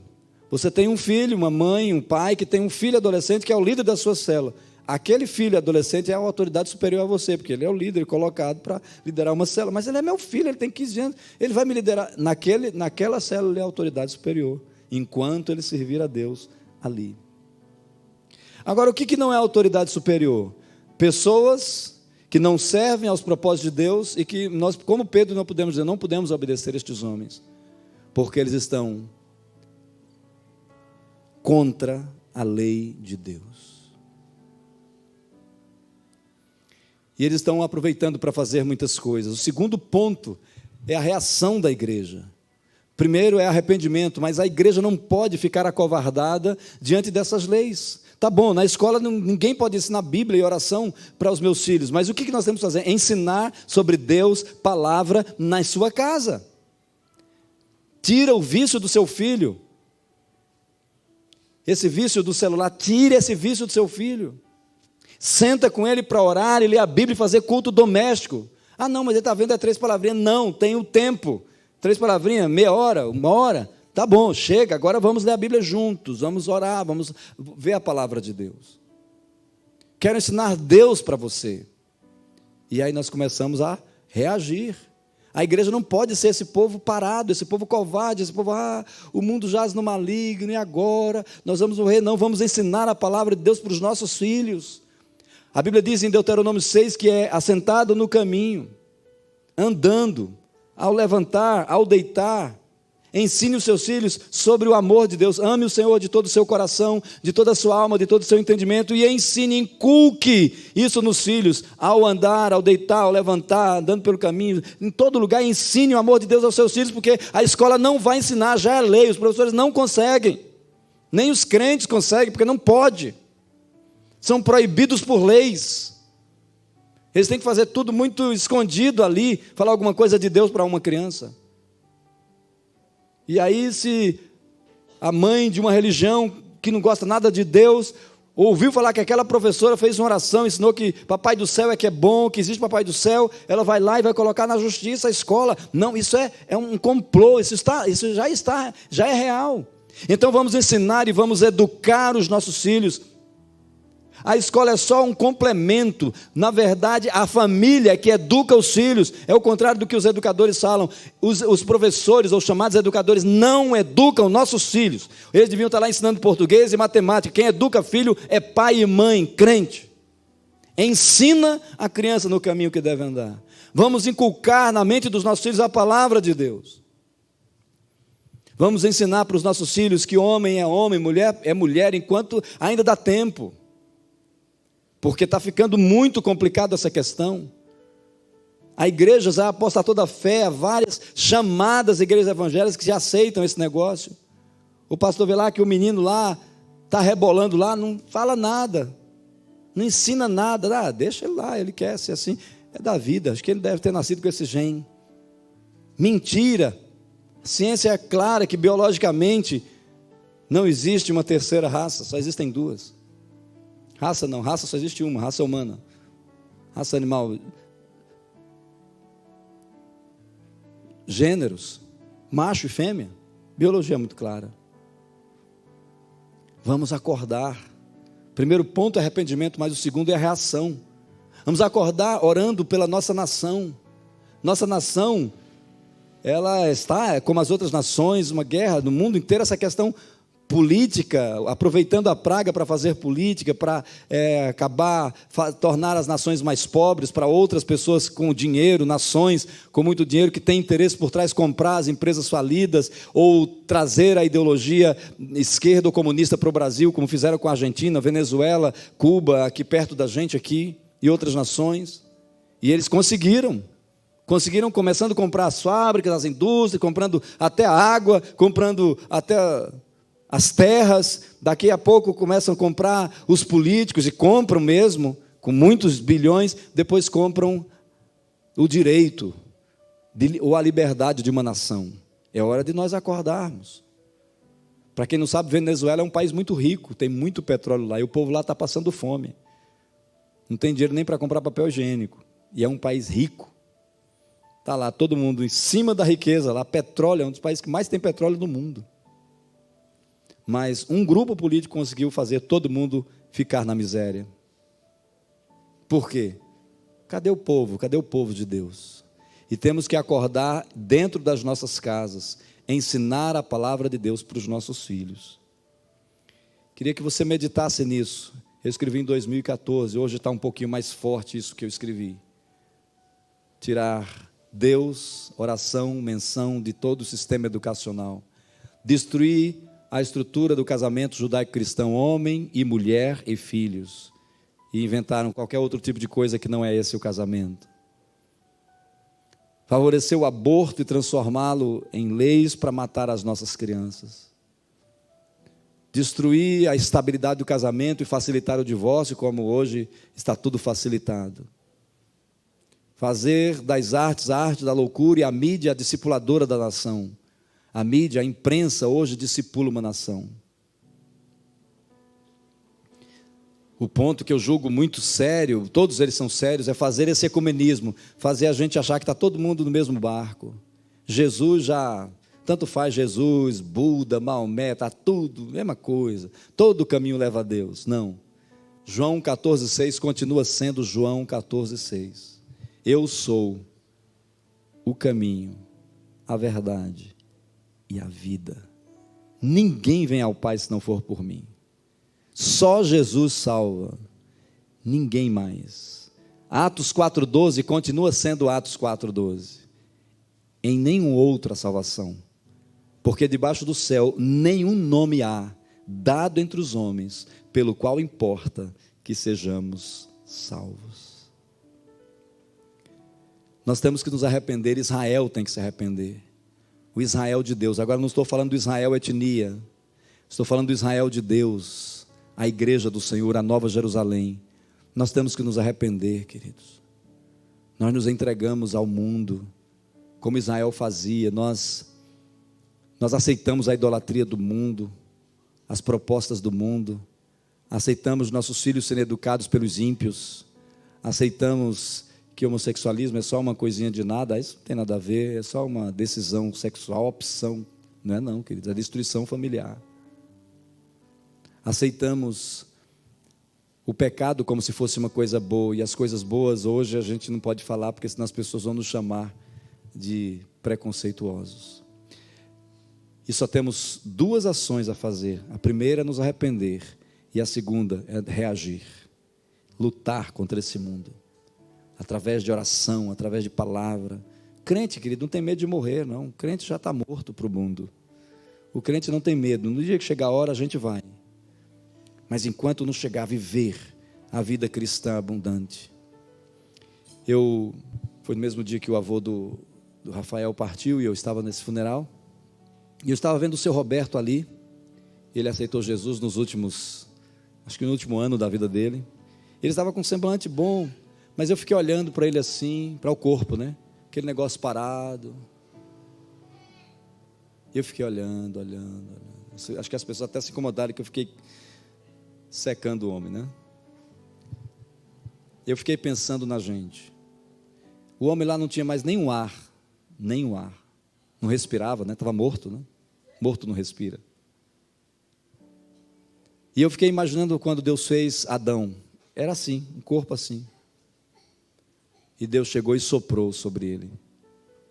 você tem um filho, uma mãe, um pai que tem um filho adolescente que é o líder da sua célula. Aquele filho adolescente é uma autoridade superior a você, porque ele é o líder colocado para liderar uma célula. Mas ele é meu filho, ele tem 15 anos, ele vai me liderar. Naquela célula ele é a autoridade superior, enquanto ele servir a Deus ali. Agora, o que não é autoridade superior? Pessoas que não servem aos propósitos de Deus e que nós, como Pedro, não podemos obedecer a estes homens, porque eles estão contra a lei de Deus. E eles estão aproveitando para fazer muitas coisas. O segundo ponto é a reação da igreja. Primeiro é arrependimento, mas a igreja não pode ficar acovardada diante dessas leis. Tá bom, na escola ninguém pode ensinar Bíblia e oração para os meus filhos, mas o que nós temos que fazer? Ensinar sobre Deus, palavra, na sua casa. Tira o vício do seu filho. Esse vício do celular, tire esse vício do seu filho. Senta com ele para orar e ler a Bíblia e fazer culto doméstico. Ah não, mas ele está vendo 3 palavrinhas. Não, tem o tempo. 3 palavrinhas, meia hora, 1 hora. Tá bom, chega, agora vamos ler a Bíblia juntos, vamos orar, vamos ver a palavra de Deus. Quero ensinar Deus para você. E aí nós começamos a reagir. A igreja não pode ser esse povo parado, esse povo covarde, esse povo, o mundo jaz no maligno, e agora nós vamos morrer. Não, vamos ensinar a palavra de Deus para os nossos filhos. A Bíblia diz em Deuteronômio 6 que é assentado no caminho, andando, ao levantar, ao deitar. Ensine os seus filhos sobre o amor de Deus. Ame o Senhor de todo o seu coração, de toda a sua alma, de todo o seu entendimento. E ensine, inculque isso nos filhos. Ao andar, ao deitar, ao levantar, andando pelo caminho. Em todo lugar, ensine o amor de Deus aos seus filhos, porque a escola não vai ensinar, já é lei. Os professores não conseguem. Nem os crentes conseguem, porque não pode. São proibidos por leis. Eles têm que fazer tudo muito escondido ali, falar alguma coisa de Deus para uma criança. E aí, se a mãe de uma religião que não gosta nada de Deus, ouviu falar que aquela professora fez uma oração, ensinou que papai do céu é que é bom, que existe papai do céu, ela vai lá e vai colocar na justiça a escola. Não, isso é um complô, isso já é real. Então vamos ensinar e vamos educar os nossos filhos. A escola é só um complemento. Na verdade, a família que educa os filhos, é o contrário do que os educadores falam. Os professores, ou chamados educadores, não educam nossos filhos. Eles deviam estar lá ensinando português e matemática. Quem educa filho é pai e mãe, crente. Ensina a criança no caminho que deve andar. Vamos inculcar na mente dos nossos filhos a palavra de Deus. Vamos ensinar para os nossos filhos que homem é homem, mulher é mulher, enquanto ainda dá tempo. Porque está ficando muito complicado essa questão. A igreja já aposta toda a fé, há várias chamadas igrejas evangélicas que já aceitam esse negócio. O pastor vê lá que o menino lá está rebolando lá, não fala nada. Não ensina nada. Deixa ele lá, ele quer ser assim. É da vida, acho que ele deve ter nascido com esse gene. Mentira. A ciência é clara que biologicamente não existe uma terceira raça, só existem duas. Raça não, raça só existe uma, raça humana. Raça animal. Gêneros, macho e fêmea. Biologia é muito clara. Vamos acordar. Primeiro ponto é arrependimento, mas o segundo é a reação. Vamos acordar orando pela nossa nação. Nossa nação, ela está, como as outras nações, uma guerra no mundo inteiro, essa questão política, aproveitando a praga para fazer política, para tornar as nações mais pobres, para outras pessoas com dinheiro, nações com muito dinheiro, que têm interesse por trás, comprar as empresas falidas, ou trazer a ideologia esquerda ou comunista para o Brasil, como fizeram com a Argentina, Venezuela, Cuba, aqui perto da gente, aqui, e outras nações. E eles conseguiram começando a comprar as fábricas, as indústrias, comprando até a água, comprando até as terras. Daqui a pouco começam a comprar os políticos, e compram mesmo, com muitos bilhões, depois compram o direito ou a liberdade de uma nação. É hora de nós acordarmos. Para quem não sabe, Venezuela é um país muito rico, tem muito petróleo lá, e o povo lá está passando fome. Não tem dinheiro nem para comprar papel higiênico, e é um país rico. Está lá todo mundo em cima da riqueza, lá petróleo, é um dos países que mais tem petróleo no mundo. Mas um grupo político conseguiu fazer todo mundo ficar na miséria. Por quê? Cadê o povo? Cadê o povo de Deus? E temos que acordar dentro das nossas casas, ensinar a palavra de Deus para os nossos filhos. Queria que você meditasse nisso. Eu escrevi em 2014, hoje está um pouquinho mais forte isso que eu escrevi. Tirar Deus, oração, menção de todo o sistema educacional. Destruir a estrutura do casamento judaico-cristão, homem e mulher e filhos. E inventaram qualquer outro tipo de coisa que não é esse o casamento. Favorecer o aborto e transformá-lo em leis para matar as nossas crianças. Destruir a estabilidade do casamento e facilitar o divórcio, como hoje está tudo facilitado. Fazer das artes a arte da loucura e a mídia a discipuladora da nação. A mídia, a imprensa hoje discipula uma nação. O ponto que eu julgo muito sério, todos eles são sérios, é fazer esse ecumenismo, fazer a gente achar que está todo mundo no mesmo barco. Jesus já, tanto faz Jesus, Buda, Maomé, está tudo, mesma coisa, todo o caminho leva a Deus. Não, João 14,6 continua sendo João 14,6. Eu sou o caminho, a verdade e a vida. Ninguém vem ao Pai se não for por mim. Só Jesus salva, ninguém mais. Atos 4,12 continua sendo Atos 4,12. Em nenhum outro a salvação, porque debaixo do céu nenhum nome há dado entre os homens, pelo qual importa que sejamos salvos. Nós temos que nos arrepender, Israel tem que se arrepender. O Israel de Deus, agora não estou falando do Israel etnia, estou falando do Israel de Deus, a igreja do Senhor, a Nova Jerusalém. Nós temos que nos arrepender, queridos. Nós nos entregamos ao mundo, como Israel fazia, nós aceitamos a idolatria do mundo, as propostas do mundo, aceitamos nossos filhos serem educados pelos ímpios, aceitamos que o homossexualismo é só uma coisinha de nada, isso não tem nada a ver, é só uma decisão sexual, opção. Não é não, queridos, é destruição familiar. Aceitamos o pecado como se fosse uma coisa boa, e as coisas boas hoje a gente não pode falar, porque senão as pessoas vão nos chamar de preconceituosos. E só temos duas ações a fazer. A primeira é nos arrepender, e a segunda é reagir, lutar contra esse mundo, através de oração, através de palavra. Crente, querido, não tem medo de morrer, não. O crente já está morto para o mundo. O crente não tem medo. No dia que chegar a hora, a gente vai. Mas enquanto não chegar, viver a vida cristã abundante. Foi no mesmo dia que o avô do Rafael partiu, e eu estava nesse funeral. E eu estava vendo o seu Roberto ali. Ele aceitou Jesus acho que no último ano da vida dele. Ele estava com um semblante bom, mas eu fiquei olhando para ele assim, para o corpo, né? Aquele negócio parado. E eu fiquei olhando. Acho que as pessoas até se incomodaram que eu fiquei secando o homem, né? Eu fiquei pensando na gente. O homem lá não tinha mais nenhum ar. Não respirava, né? Estava morto, né? Morto não respira. E eu fiquei imaginando quando Deus fez Adão. Era assim, um corpo assim. E Deus chegou e soprou sobre ele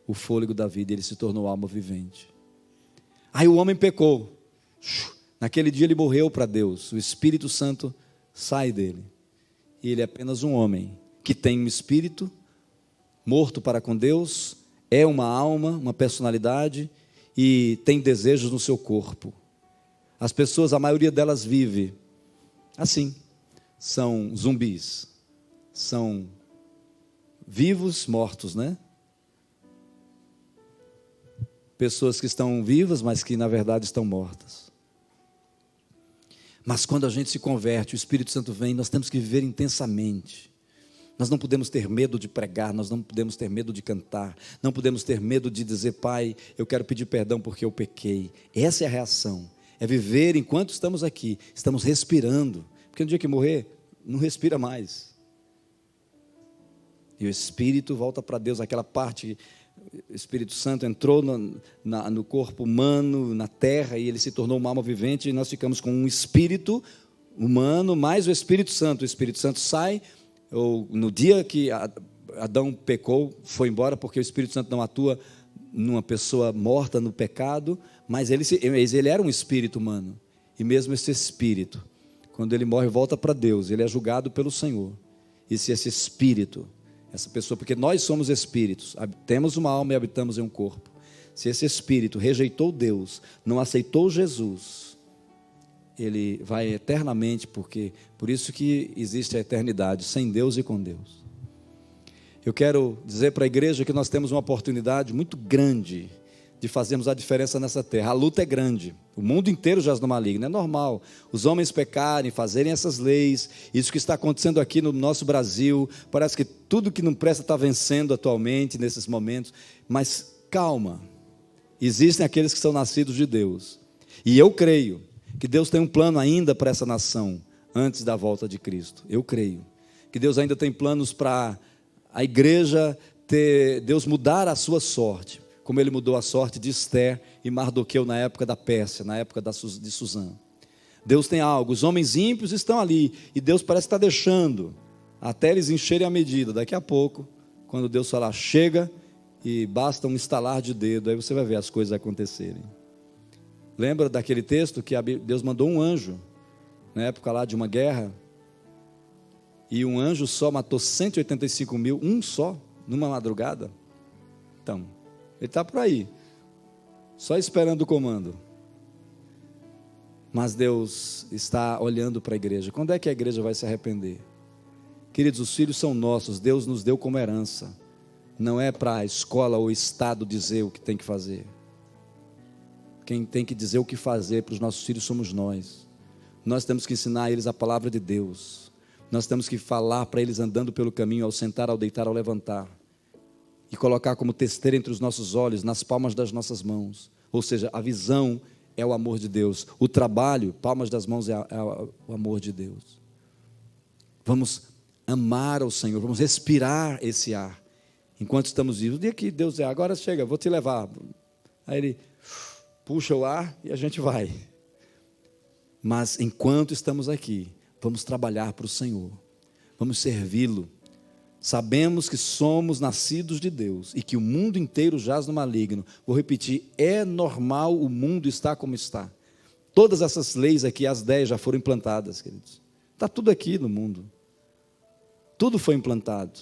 o fôlego da vida, e ele se tornou alma vivente. Aí o homem pecou. Naquele dia ele morreu para Deus. O Espírito Santo sai dele. E ele é apenas um homem que tem um espírito morto para com Deus, é uma alma, uma personalidade e tem desejos no seu corpo. As pessoas, a maioria delas vive assim, são zumbis, são vivos mortos, né? Pessoas que estão vivas, mas que na verdade estão mortas. Mas quando a gente se converte, o Espírito Santo vem, nós temos que viver intensamente. Nós não podemos ter medo de pregar, nós não podemos ter medo de cantar, não podemos ter medo de dizer, Pai, eu quero pedir perdão porque eu pequei. Essa é a reação, é viver enquanto estamos aqui, estamos respirando, porque no dia que morrer, não respira mais. E o Espírito volta para Deus, aquela parte, o Espírito Santo entrou no corpo humano, na terra, e ele se tornou uma alma vivente, e nós ficamos com um espírito humano, mais o Espírito Santo sai, ou no dia que Adão pecou, foi embora, porque o Espírito Santo não atua numa pessoa morta no pecado, mas ele era um espírito humano, e mesmo esse espírito, quando ele morre, volta para Deus, ele é julgado pelo Senhor. E se esse espírito, essa pessoa, porque nós somos espíritos, temos uma alma e habitamos em um corpo, se esse espírito rejeitou Deus, não aceitou Jesus, ele vai eternamente, porque por isso que existe a eternidade, sem Deus e com Deus. Eu quero dizer para a igreja que nós temos uma oportunidade muito grande de fazermos a diferença nessa terra. A luta é grande, o mundo inteiro jaz no maligno, é normal os homens pecarem, fazerem essas leis, isso que está acontecendo aqui no nosso Brasil, parece que tudo que não presta está vencendo atualmente, nesses momentos, mas calma, existem aqueles que são nascidos de Deus, e eu creio que Deus tem um plano ainda para essa nação, antes da volta de Cristo. Eu creio que Deus ainda tem planos para a igreja Deus mudar a sua sorte, como Ele mudou a sorte de Esther e Mardoqueu na época da Pérsia, na época de Susã. Deus tem algo, os homens ímpios estão ali, e Deus parece estar deixando, até eles encherem a medida. Daqui a pouco, quando Deus falar, chega, e basta um estalar de dedo, aí você vai ver as coisas acontecerem. Lembra daquele texto que Deus mandou um anjo, na época lá de uma guerra, e um anjo só matou 185 mil, um só, numa madrugada? Então, ele está por aí, só esperando o comando. Mas Deus está olhando para a igreja. Quando é que a igreja vai se arrepender? Queridos, os filhos são nossos, Deus nos deu como herança. Não é para a escola ou o Estado dizer o que tem que fazer. Quem tem que dizer o que fazer para os nossos filhos somos nós. Nós temos que ensinar a eles a palavra de Deus. Nós temos que falar para eles andando pelo caminho, ao sentar, ao deitar, ao levantar. E colocar como testeira entre os nossos olhos, nas palmas das nossas mãos. Ou seja, a visão é o amor de Deus. O trabalho, palmas das mãos, é o amor de Deus. Vamos amar ao Senhor, vamos respirar esse ar. Enquanto estamos vivos, o dia que Deus diz, agora chega, vou te levar. Aí Ele puxa o ar e a gente vai. Mas enquanto estamos aqui, vamos trabalhar para o Senhor. Vamos servi-lo. Sabemos que somos nascidos de Deus e que o mundo inteiro jaz no maligno. Vou repetir, é normal o mundo estar como está. Todas essas leis aqui, as 10 já foram implantadas, queridos. Está tudo aqui no mundo. Tudo foi implantado.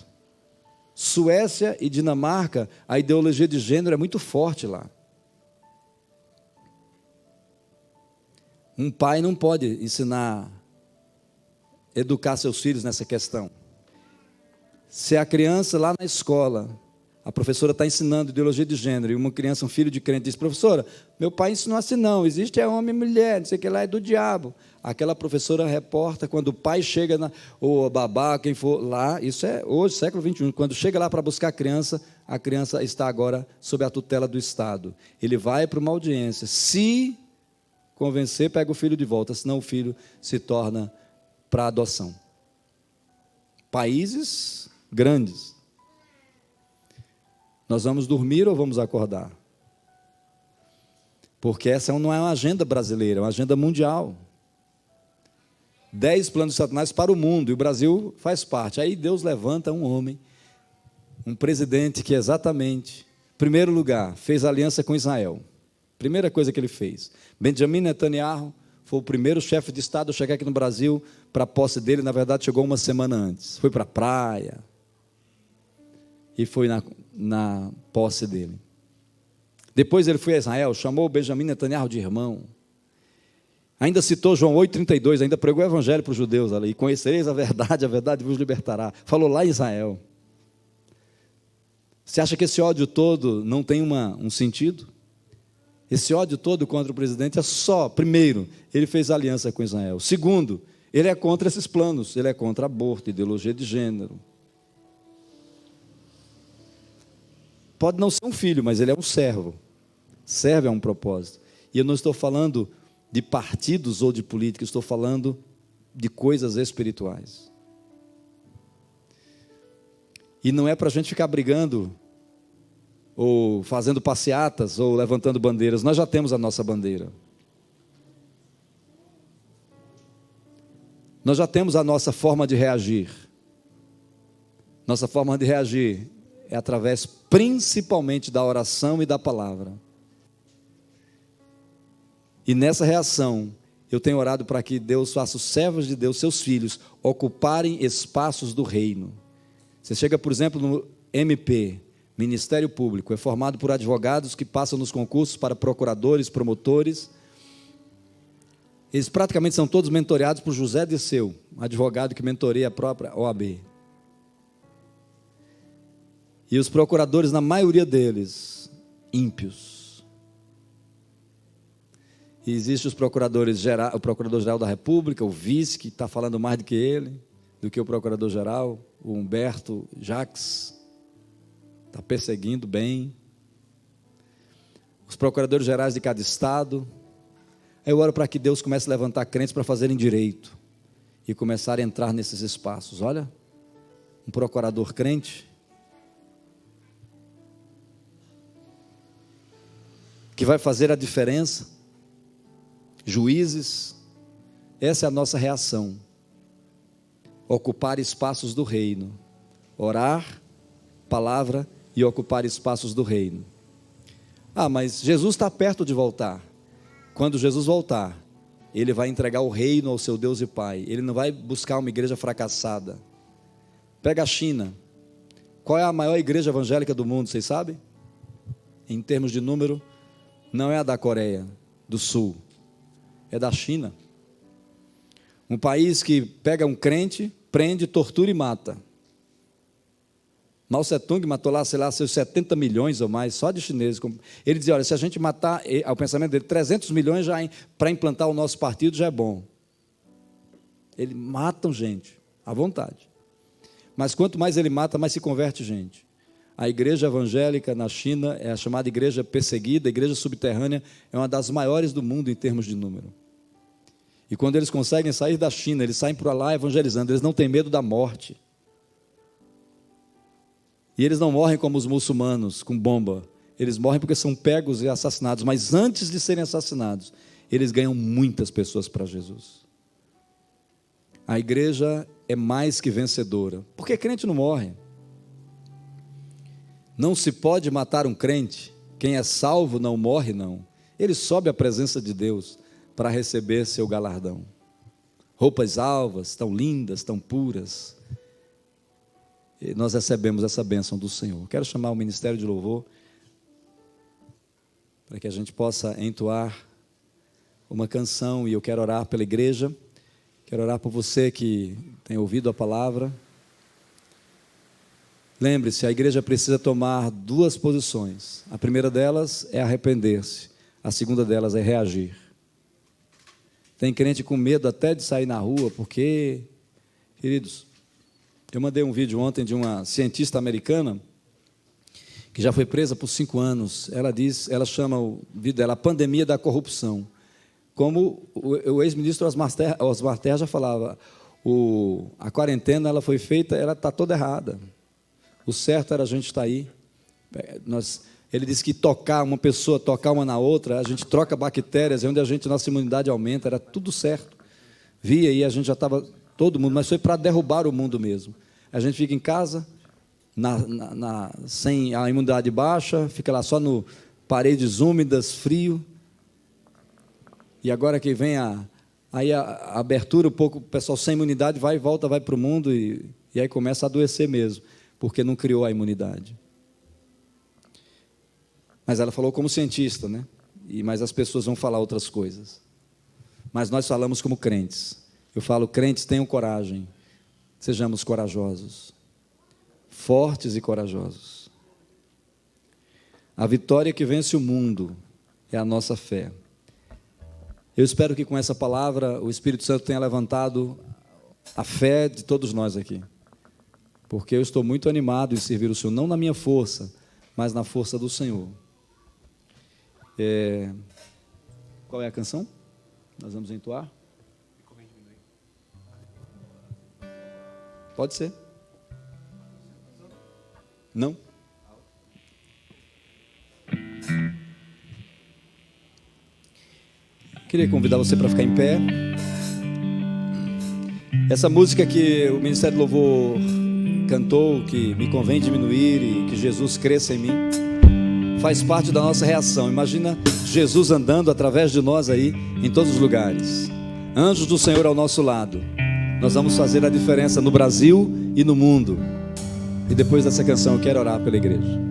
Suécia e Dinamarca, a ideologia de gênero é muito forte lá. Um pai não pode ensinar, educar seus filhos nessa questão. Se a criança lá na escola A professora está ensinando ideologia de gênero, e uma criança, um filho de crente, diz: professora, meu pai ensinou assim não, existe homem e mulher, não sei o que lá, é do diabo. Aquela professora reporta, quando o pai chega, ou babá, quem for lá, isso é hoje, século XXI, quando chega lá para buscar a criança está agora sob a tutela do Estado. Ele vai para uma audiência, se convencer, pega o filho de volta, senão o filho se torna para adoção. Países grandes. Nós vamos dormir ou vamos acordar? Porque essa não é uma agenda brasileira, é uma agenda mundial. 10 planos de Satanás para o mundo, e o Brasil faz parte. Aí Deus levanta um homem, um presidente que exatamente, em primeiro lugar, fez aliança com Israel. Primeira coisa que ele fez. Benjamin Netanyahu foi o primeiro chefe de Estado a chegar aqui no Brasil para a posse dele. Na verdade, chegou uma semana antes. Foi para a praia e foi na posse dele. Depois ele foi a Israel, chamou Benjamin Netanyahu de irmão. Ainda citou João 8,32, ainda pregou o evangelho para os judeus ali. Conhecereis a verdade vos libertará. Falou lá em Israel. Você acha que esse ódio todo não tem um sentido? Esse ódio todo contra o presidente é só, primeiro, ele fez aliança com Israel. Segundo, ele é contra esses planos, ele é contra aborto, ideologia de gênero. Pode não ser um filho, mas ele é um servo. Serve a um propósito. E eu não estou falando de partidos ou de política, estou falando de coisas espirituais. E não é para a gente ficar brigando, ou fazendo passeatas, ou levantando bandeiras. Nós já temos a nossa bandeira. Nós já temos a nossa forma de reagir. Nossa forma de reagir é através principalmente da oração e da palavra. E nessa reação, eu tenho orado para que Deus faça os servos de Deus, seus filhos, ocuparem espaços do reino. Você chega, por exemplo, no MP, Ministério Público, é formado por advogados que passam nos concursos para procuradores, promotores. Eles praticamente são todos mentoreados por José Dirceu, advogado que mentoreia a própria OAB. E os procuradores, na maioria deles, ímpios. E existe o Procurador-Geral da República, o vice, que está falando mais do que ele, do que o Procurador-Geral, o Humberto Jacques, está perseguindo bem. Os Procuradores Gerais de cada estado. Aí eu oro para que Deus comece a levantar crentes para fazerem direito e começar a entrar nesses espaços. Olha, um procurador crente, que vai fazer a diferença. Juízes, essa é a nossa reação. Ocupar espaços do reino. Orar, palavra e ocupar espaços do reino. Ah, mas Jesus está perto de voltar. Quando Jesus voltar, Ele vai entregar o reino ao seu Deus e Pai. Ele não vai buscar uma igreja fracassada. Pega a China. Qual é a maior igreja evangélica do mundo, vocês sabem? Em termos de número, não é a da Coreia do Sul. É da China. Um país que pega um crente, prende, tortura e mata. Mao Tse-tung matou lá, sei lá, seus 70 milhões ou mais, só de chineses. Ele dizia, olha, se a gente matar, ao pensamento dele, 300 milhões já para implantar o nosso partido já é bom. Eles matam gente, à vontade. Mas quanto mais ele mata, mais se converte gente. A igreja evangélica na China é a chamada igreja perseguida, a igreja subterrânea, é uma das maiores do mundo em termos de número. E quando eles conseguem sair da China, eles saem por lá evangelizando, eles não têm medo da morte. E eles não morrem como os muçulmanos, com bomba. Eles morrem porque são pegos e assassinados, mas antes de serem assassinados, eles ganham muitas pessoas para Jesus. A igreja é mais que vencedora, porque crente não morre. Não se pode matar um crente. Quem é salvo não morre, não. Ele sobe à presença de Deus para receber seu galardão. Roupas alvas, tão lindas, tão puras. E nós recebemos essa bênção do Senhor. Quero chamar o Ministério de Louvor para que a gente possa entoar uma canção, e eu quero orar pela igreja, quero orar por você que tem ouvido a palavra. Lembre-se, a igreja precisa tomar duas posições. A primeira delas é arrepender-se. A segunda delas é reagir. Tem crente com medo até de sair na rua, porque, queridos, eu mandei um vídeo ontem de uma cientista americana que já foi presa por 5 anos. Ela chama o vídeo dela a pandemia da corrupção. Como o ex-ministro Osmar Terra já falava, a quarentena ela foi feita, ela está toda errada. O certo era a gente estar aí. Ele disse que uma pessoa tocar uma na outra, a gente troca bactérias, é onde nossa imunidade aumenta, era tudo certo. Via e a gente já estava, todo mundo, mas foi para derrubar o mundo mesmo. A gente fica em casa, sem a imunidade baixa, fica lá só no paredes úmidas, frio. E agora que vem a abertura, um pouco, o pessoal sem imunidade vai e volta, vai para o mundo e aí começa a adoecer mesmo, porque não criou a imunidade. Mas ela falou como cientista, né? Mas as pessoas vão falar outras coisas. Mas nós falamos como crentes. Eu falo, crentes, tenham coragem. Sejamos corajosos. Fortes e corajosos. A vitória que vence o mundo é a nossa fé. Eu espero que com essa palavra o Espírito Santo tenha levantado a fé de todos nós aqui. Porque eu estou muito animado em servir o Senhor, não na minha força, mas na força do Senhor. Qual é a canção? Nós vamos entoar? Pode ser. Não? Queria convidar você para ficar em pé. Essa música que o Ministério do Louvor cantou, que me convém diminuir e que Jesus cresça em mim, faz parte da nossa reação. Imagina Jesus andando através de nós aí, em todos os lugares. Anjos do Senhor ao nosso lado. Nós vamos fazer a diferença no Brasil e no mundo. E depois dessa canção eu quero orar pela igreja.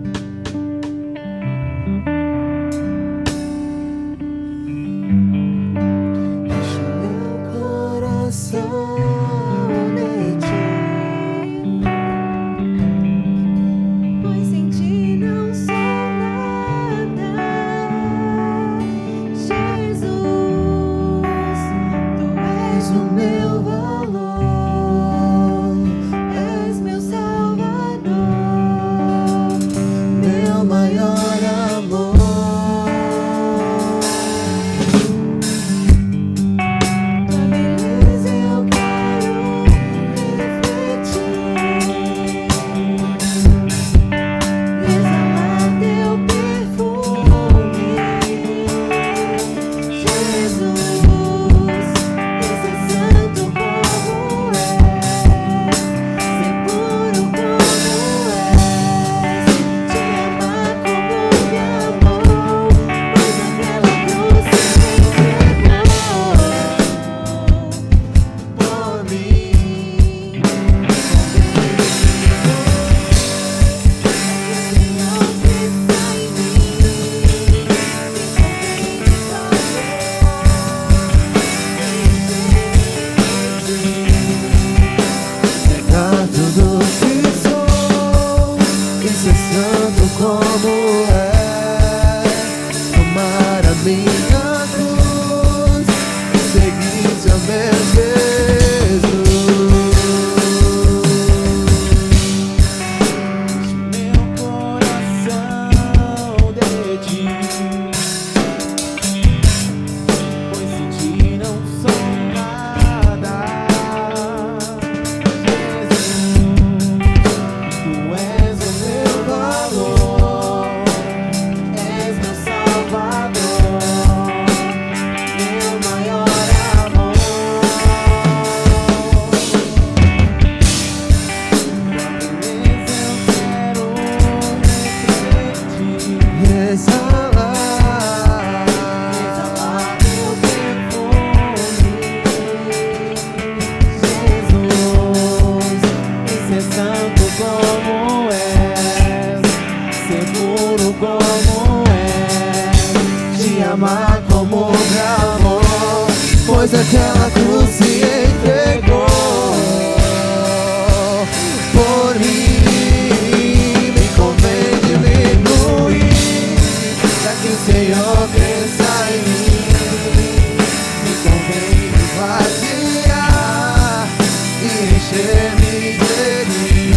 encher-me de ti,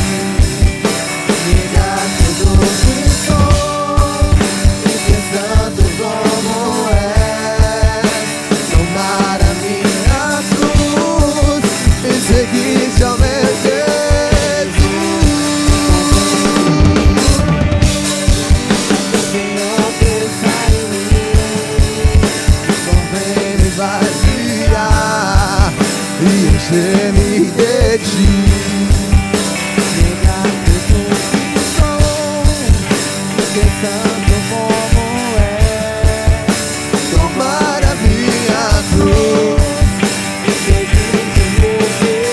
negar tudo que sou, e ser santo como és, tomar a minha cruz e seguir-te ao meu Jesus. Senhor, pensa em mim, convém me vaziar e encher-me de ti, negar tudo que sou, ser santo como é, tomar a minha cruz e seguir-te, meu Jesus.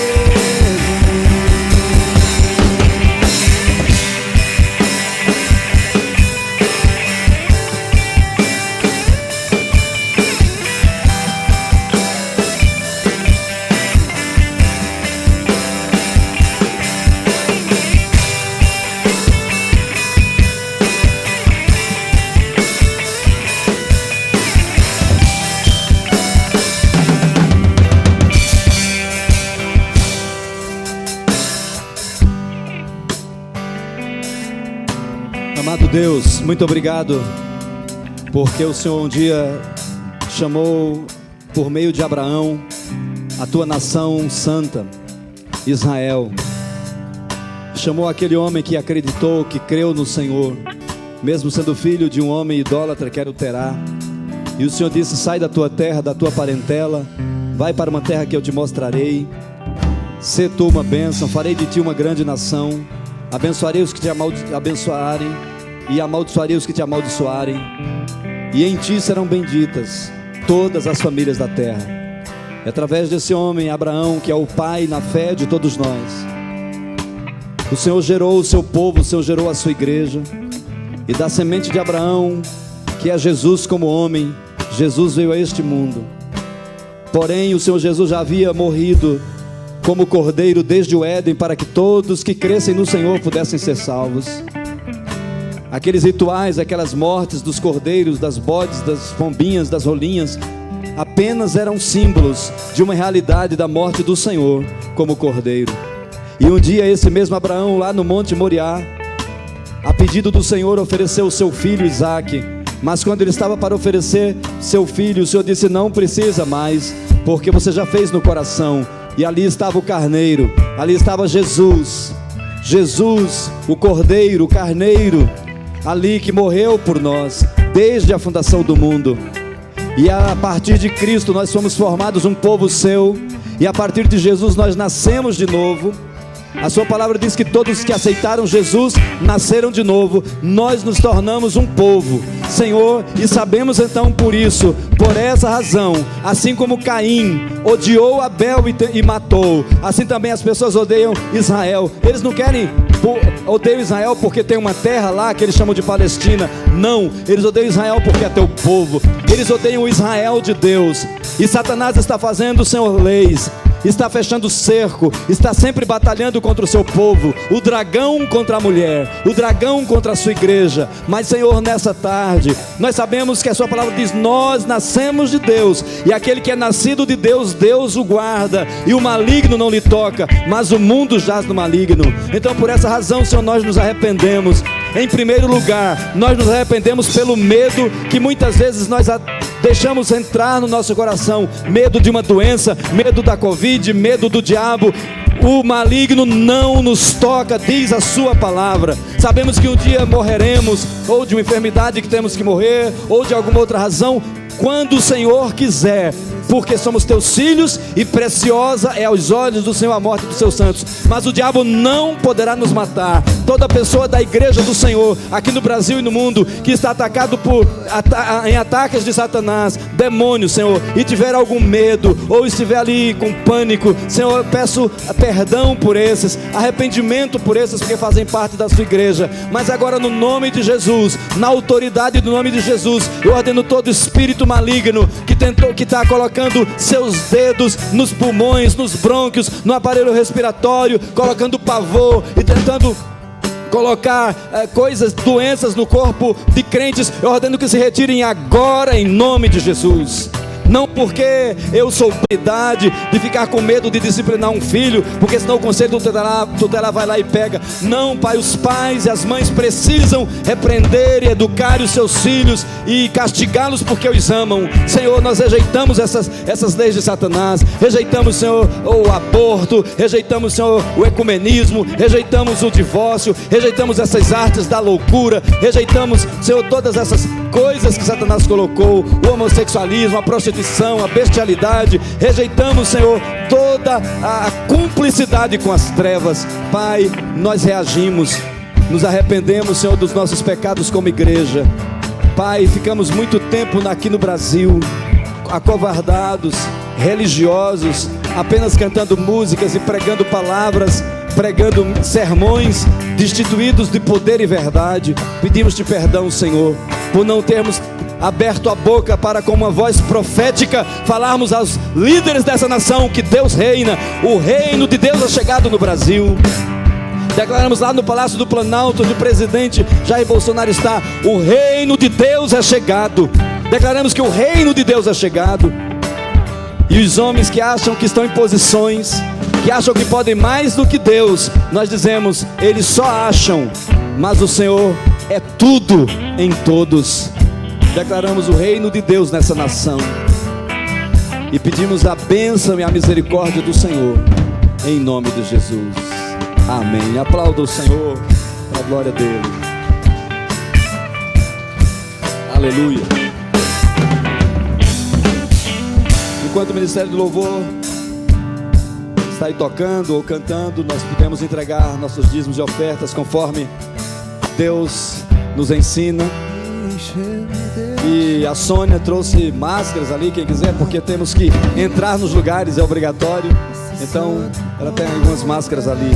Amado Deus, muito obrigado, porque o Senhor um dia chamou, por meio de Abraão, a tua nação santa, Israel. Chamou aquele homem que acreditou, que creu no Senhor, mesmo sendo filho de um homem idólatra que era o Terá. E o Senhor disse: sai da tua terra, da tua parentela, vai para uma terra que eu te mostrarei. Sê tu uma bênção, farei de ti uma grande nação. Abençoarei os que te abençoarem, e amaldiçoarei os que te amaldiçoarem, e em ti serão benditas todas as famílias da terra. É através desse homem, Abraão, que é o pai na fé de todos nós, o Senhor gerou o seu povo, o Senhor gerou a sua igreja. E da semente de Abraão, que é Jesus como homem, Jesus veio a este mundo. Porém, o Senhor Jesus já havia morrido como cordeiro desde o Éden, para que todos que crescem no Senhor pudessem ser salvos. Aqueles rituais, aquelas mortes dos cordeiros, das bodes, das pombinhas, das rolinhas, apenas eram símbolos de uma realidade da morte do Senhor como cordeiro. E um dia esse mesmo Abraão, lá no Monte Moriá, a pedido do Senhor, ofereceu o seu filho Isaque. Mas quando ele estava para oferecer seu filho, o Senhor disse: não precisa mais, porque você já fez no coração. E ali estava o carneiro, ali estava Jesus, o cordeiro, o carneiro, ali que morreu por nós, desde a fundação do mundo. E a partir de Cristo nós fomos formados um povo seu, e a partir de Jesus nós nascemos de novo. A sua palavra diz que todos que aceitaram Jesus nasceram de novo. Nós nos tornamos um povo, Senhor, e sabemos então por isso, por essa razão, assim como Caim odiou Abel e matou, assim também as pessoas odeiam Israel. Eles não querem, odeiam Israel porque tem uma terra lá que eles chamam de Palestina. Não, eles odeiam Israel porque é teu povo. Eles odeiam o Israel de Deus. E Satanás está fazendo, Senhor, leis, está fechando cerco, está sempre batalhando contra o seu povo, o dragão contra a mulher, o dragão contra a sua igreja. Mas, Senhor, nessa tarde, nós sabemos que a sua palavra diz: nós nascemos de Deus, e aquele que é nascido de Deus, Deus o guarda, e o maligno não lhe toca, mas o mundo jaz no maligno. Então, por essa razão, Senhor, nós nos arrependemos. Em primeiro lugar, nós nos arrependemos pelo medo que muitas vezes nós deixamos entrar no nosso coração. Medo de uma doença, medo da Covid, medo do diabo. O maligno não nos toca, diz a sua palavra. Sabemos que um dia morreremos, ou de uma enfermidade que temos que morrer, ou de alguma outra razão, quando o Senhor quiser, porque somos teus filhos, e preciosa é aos olhos do Senhor a morte dos seus santos. Mas o diabo não poderá nos matar. Toda pessoa da igreja do Senhor, aqui no Brasil e no mundo, que está atacado em ataques de Satanás, demônios, Senhor, e tiver algum medo, ou estiver ali com pânico, Senhor, eu peço perdão por esses, arrependimento por esses, porque fazem parte da sua igreja. Mas agora, no nome de Jesus, na autoridade do nome de Jesus, eu ordeno todo espírito maligno que está colocando seus dedos nos pulmões, nos brônquios, no aparelho respiratório, colocando pavor e tentando colocar doenças no corpo de crentes. Eu ordeno que se retirem agora em nome de Jesus. não porque eu sou autoridade de ficar com medo de disciplinar um filho, porque senão o conselho tutelar vai lá e pega. Não, Pai, os pais e as mães precisam repreender e educar os seus filhos e castigá-los porque os amam. Senhor, nós rejeitamos essas leis de Satanás, rejeitamos, Senhor, o aborto, rejeitamos, Senhor, o ecumenismo, rejeitamos o divórcio, rejeitamos essas artes da loucura, rejeitamos, Senhor, todas essas coisas que Satanás colocou, o homossexualismo, a prostituição, a bestialidade. Rejeitamos, Senhor, toda a cumplicidade com as trevas. Pai, nós reagimos, nos arrependemos, Senhor, dos nossos pecados como igreja. Pai, ficamos muito tempo aqui no Brasil, acovardados, religiosos, apenas cantando músicas e pregando palavras, pregando sermões destituídos de poder e verdade. Pedimos-te perdão, Senhor, por não termos aberto a boca para, com uma voz profética, falarmos aos líderes dessa nação que Deus reina. O reino de Deus é chegado no Brasil. Declaramos lá no Palácio do Planalto, onde o presidente Jair Bolsonaro está: o reino de Deus é chegado. Declaramos que o reino de Deus é chegado. E os homens que acham que estão em posições, que acham que podem mais do que Deus, nós dizemos: eles só acham, mas o Senhor é tudo em todos. Declaramos o reino de Deus nessa nação e pedimos a bênção e a misericórdia do Senhor, em nome de Jesus. Amém. Aplauda o Senhor, para a glória dele. Aleluia. Enquanto o Ministério do Louvor está aí tocando ou cantando, nós podemos entregar nossos dízimos e ofertas conforme Deus nos ensina. E a Sônia trouxe máscaras ali, quem quiser, porque temos que entrar nos lugares, é obrigatório. Então ela tem algumas máscaras ali,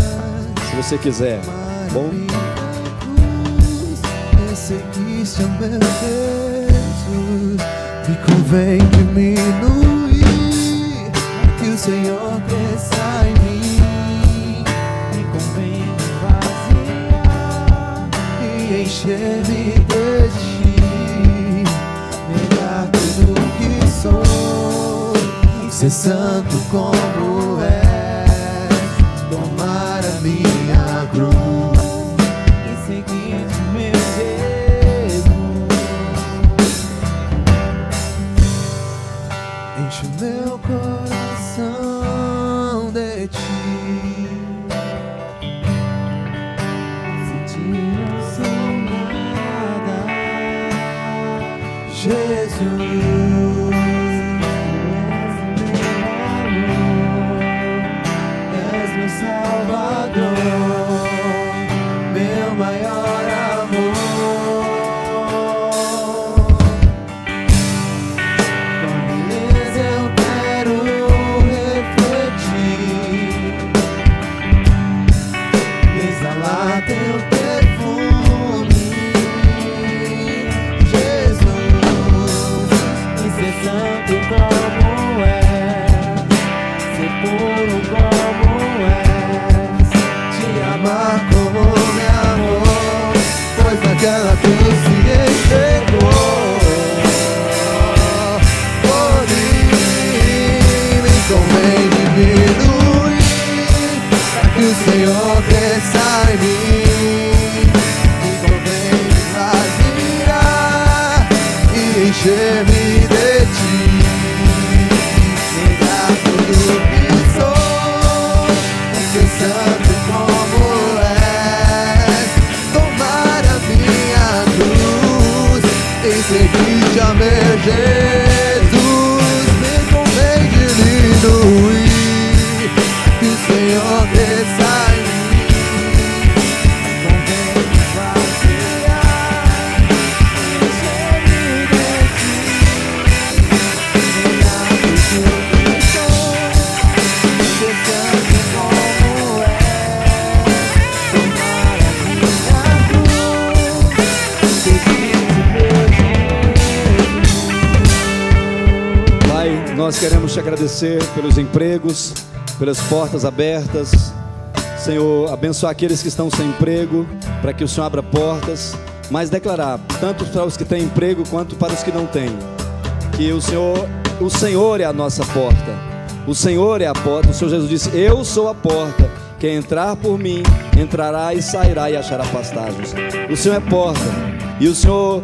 se você quiser, bom? Perseguiste a meu Jesus, me convém diminuir, que o Senhor cresça em mim. Me convém vaziar e encher-me de ti, negar tudo que sou, ser santo como és, tomar a minha cruz e seguir meu Jesus. Enche o meu coração de ti, sem ti não sou nada, Jesus. Salvador, meu maior amor. Com beleza eu quero refletir, exalar teu perfume, Jesus, e ser santo como é, ser puro como é, amar como me amou, pois naquela cruz se entregou por mim. Me convém diminuir, para que o Senhor cresça em mim. Me convém vaziar e encher-me de ti, negar tudo que sou, ser santo como seguinte a meu Jesus. Me convém diminuir, que o Senhor cresça em mim. Me convém vaziar, encher-me de ti, negar tudo que sou, ser santo como és, tomar a minha cruz, seguir meu Nós queremos te agradecer pelos empregos, pelas portas abertas. Senhor, abençoar aqueles que estão sem emprego, para que o Senhor abra portas, mas declarar, tanto para os que têm emprego, quanto para os que não têm, que o Senhor o Senhor é a nossa porta. O Senhor é a porta. O Senhor Jesus disse: eu sou a porta. Quem entrar por mim, entrará e sairá e achará pastagens. O Senhor é porta. E o Senhor,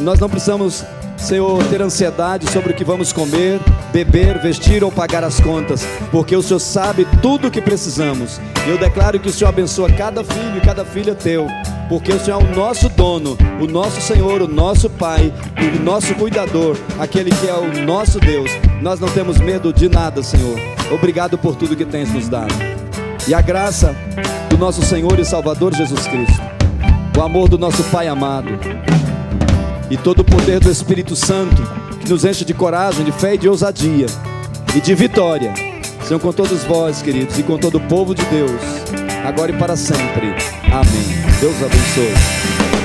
nós não precisamos, Senhor, ter ansiedade sobre o que vamos comer, beber, vestir ou pagar as contas, porque o Senhor sabe tudo o que precisamos. Eu declaro que o Senhor abençoa cada filho e cada filha teu, porque o Senhor é o nosso dono, o nosso Senhor, o nosso Pai, o nosso cuidador, aquele que é o nosso Deus. Nós não temos medo de nada, Senhor. Obrigado por tudo que tens nos dado. E a graça do nosso Senhor e Salvador Jesus Cristo, o amor do nosso Pai amado e todo o poder do Espírito Santo, que nos enche de coragem, de fé e de ousadia e de vitória, sejam com todos vós, queridos, e com todo o povo de Deus, agora e para sempre. Amém. Deus abençoe.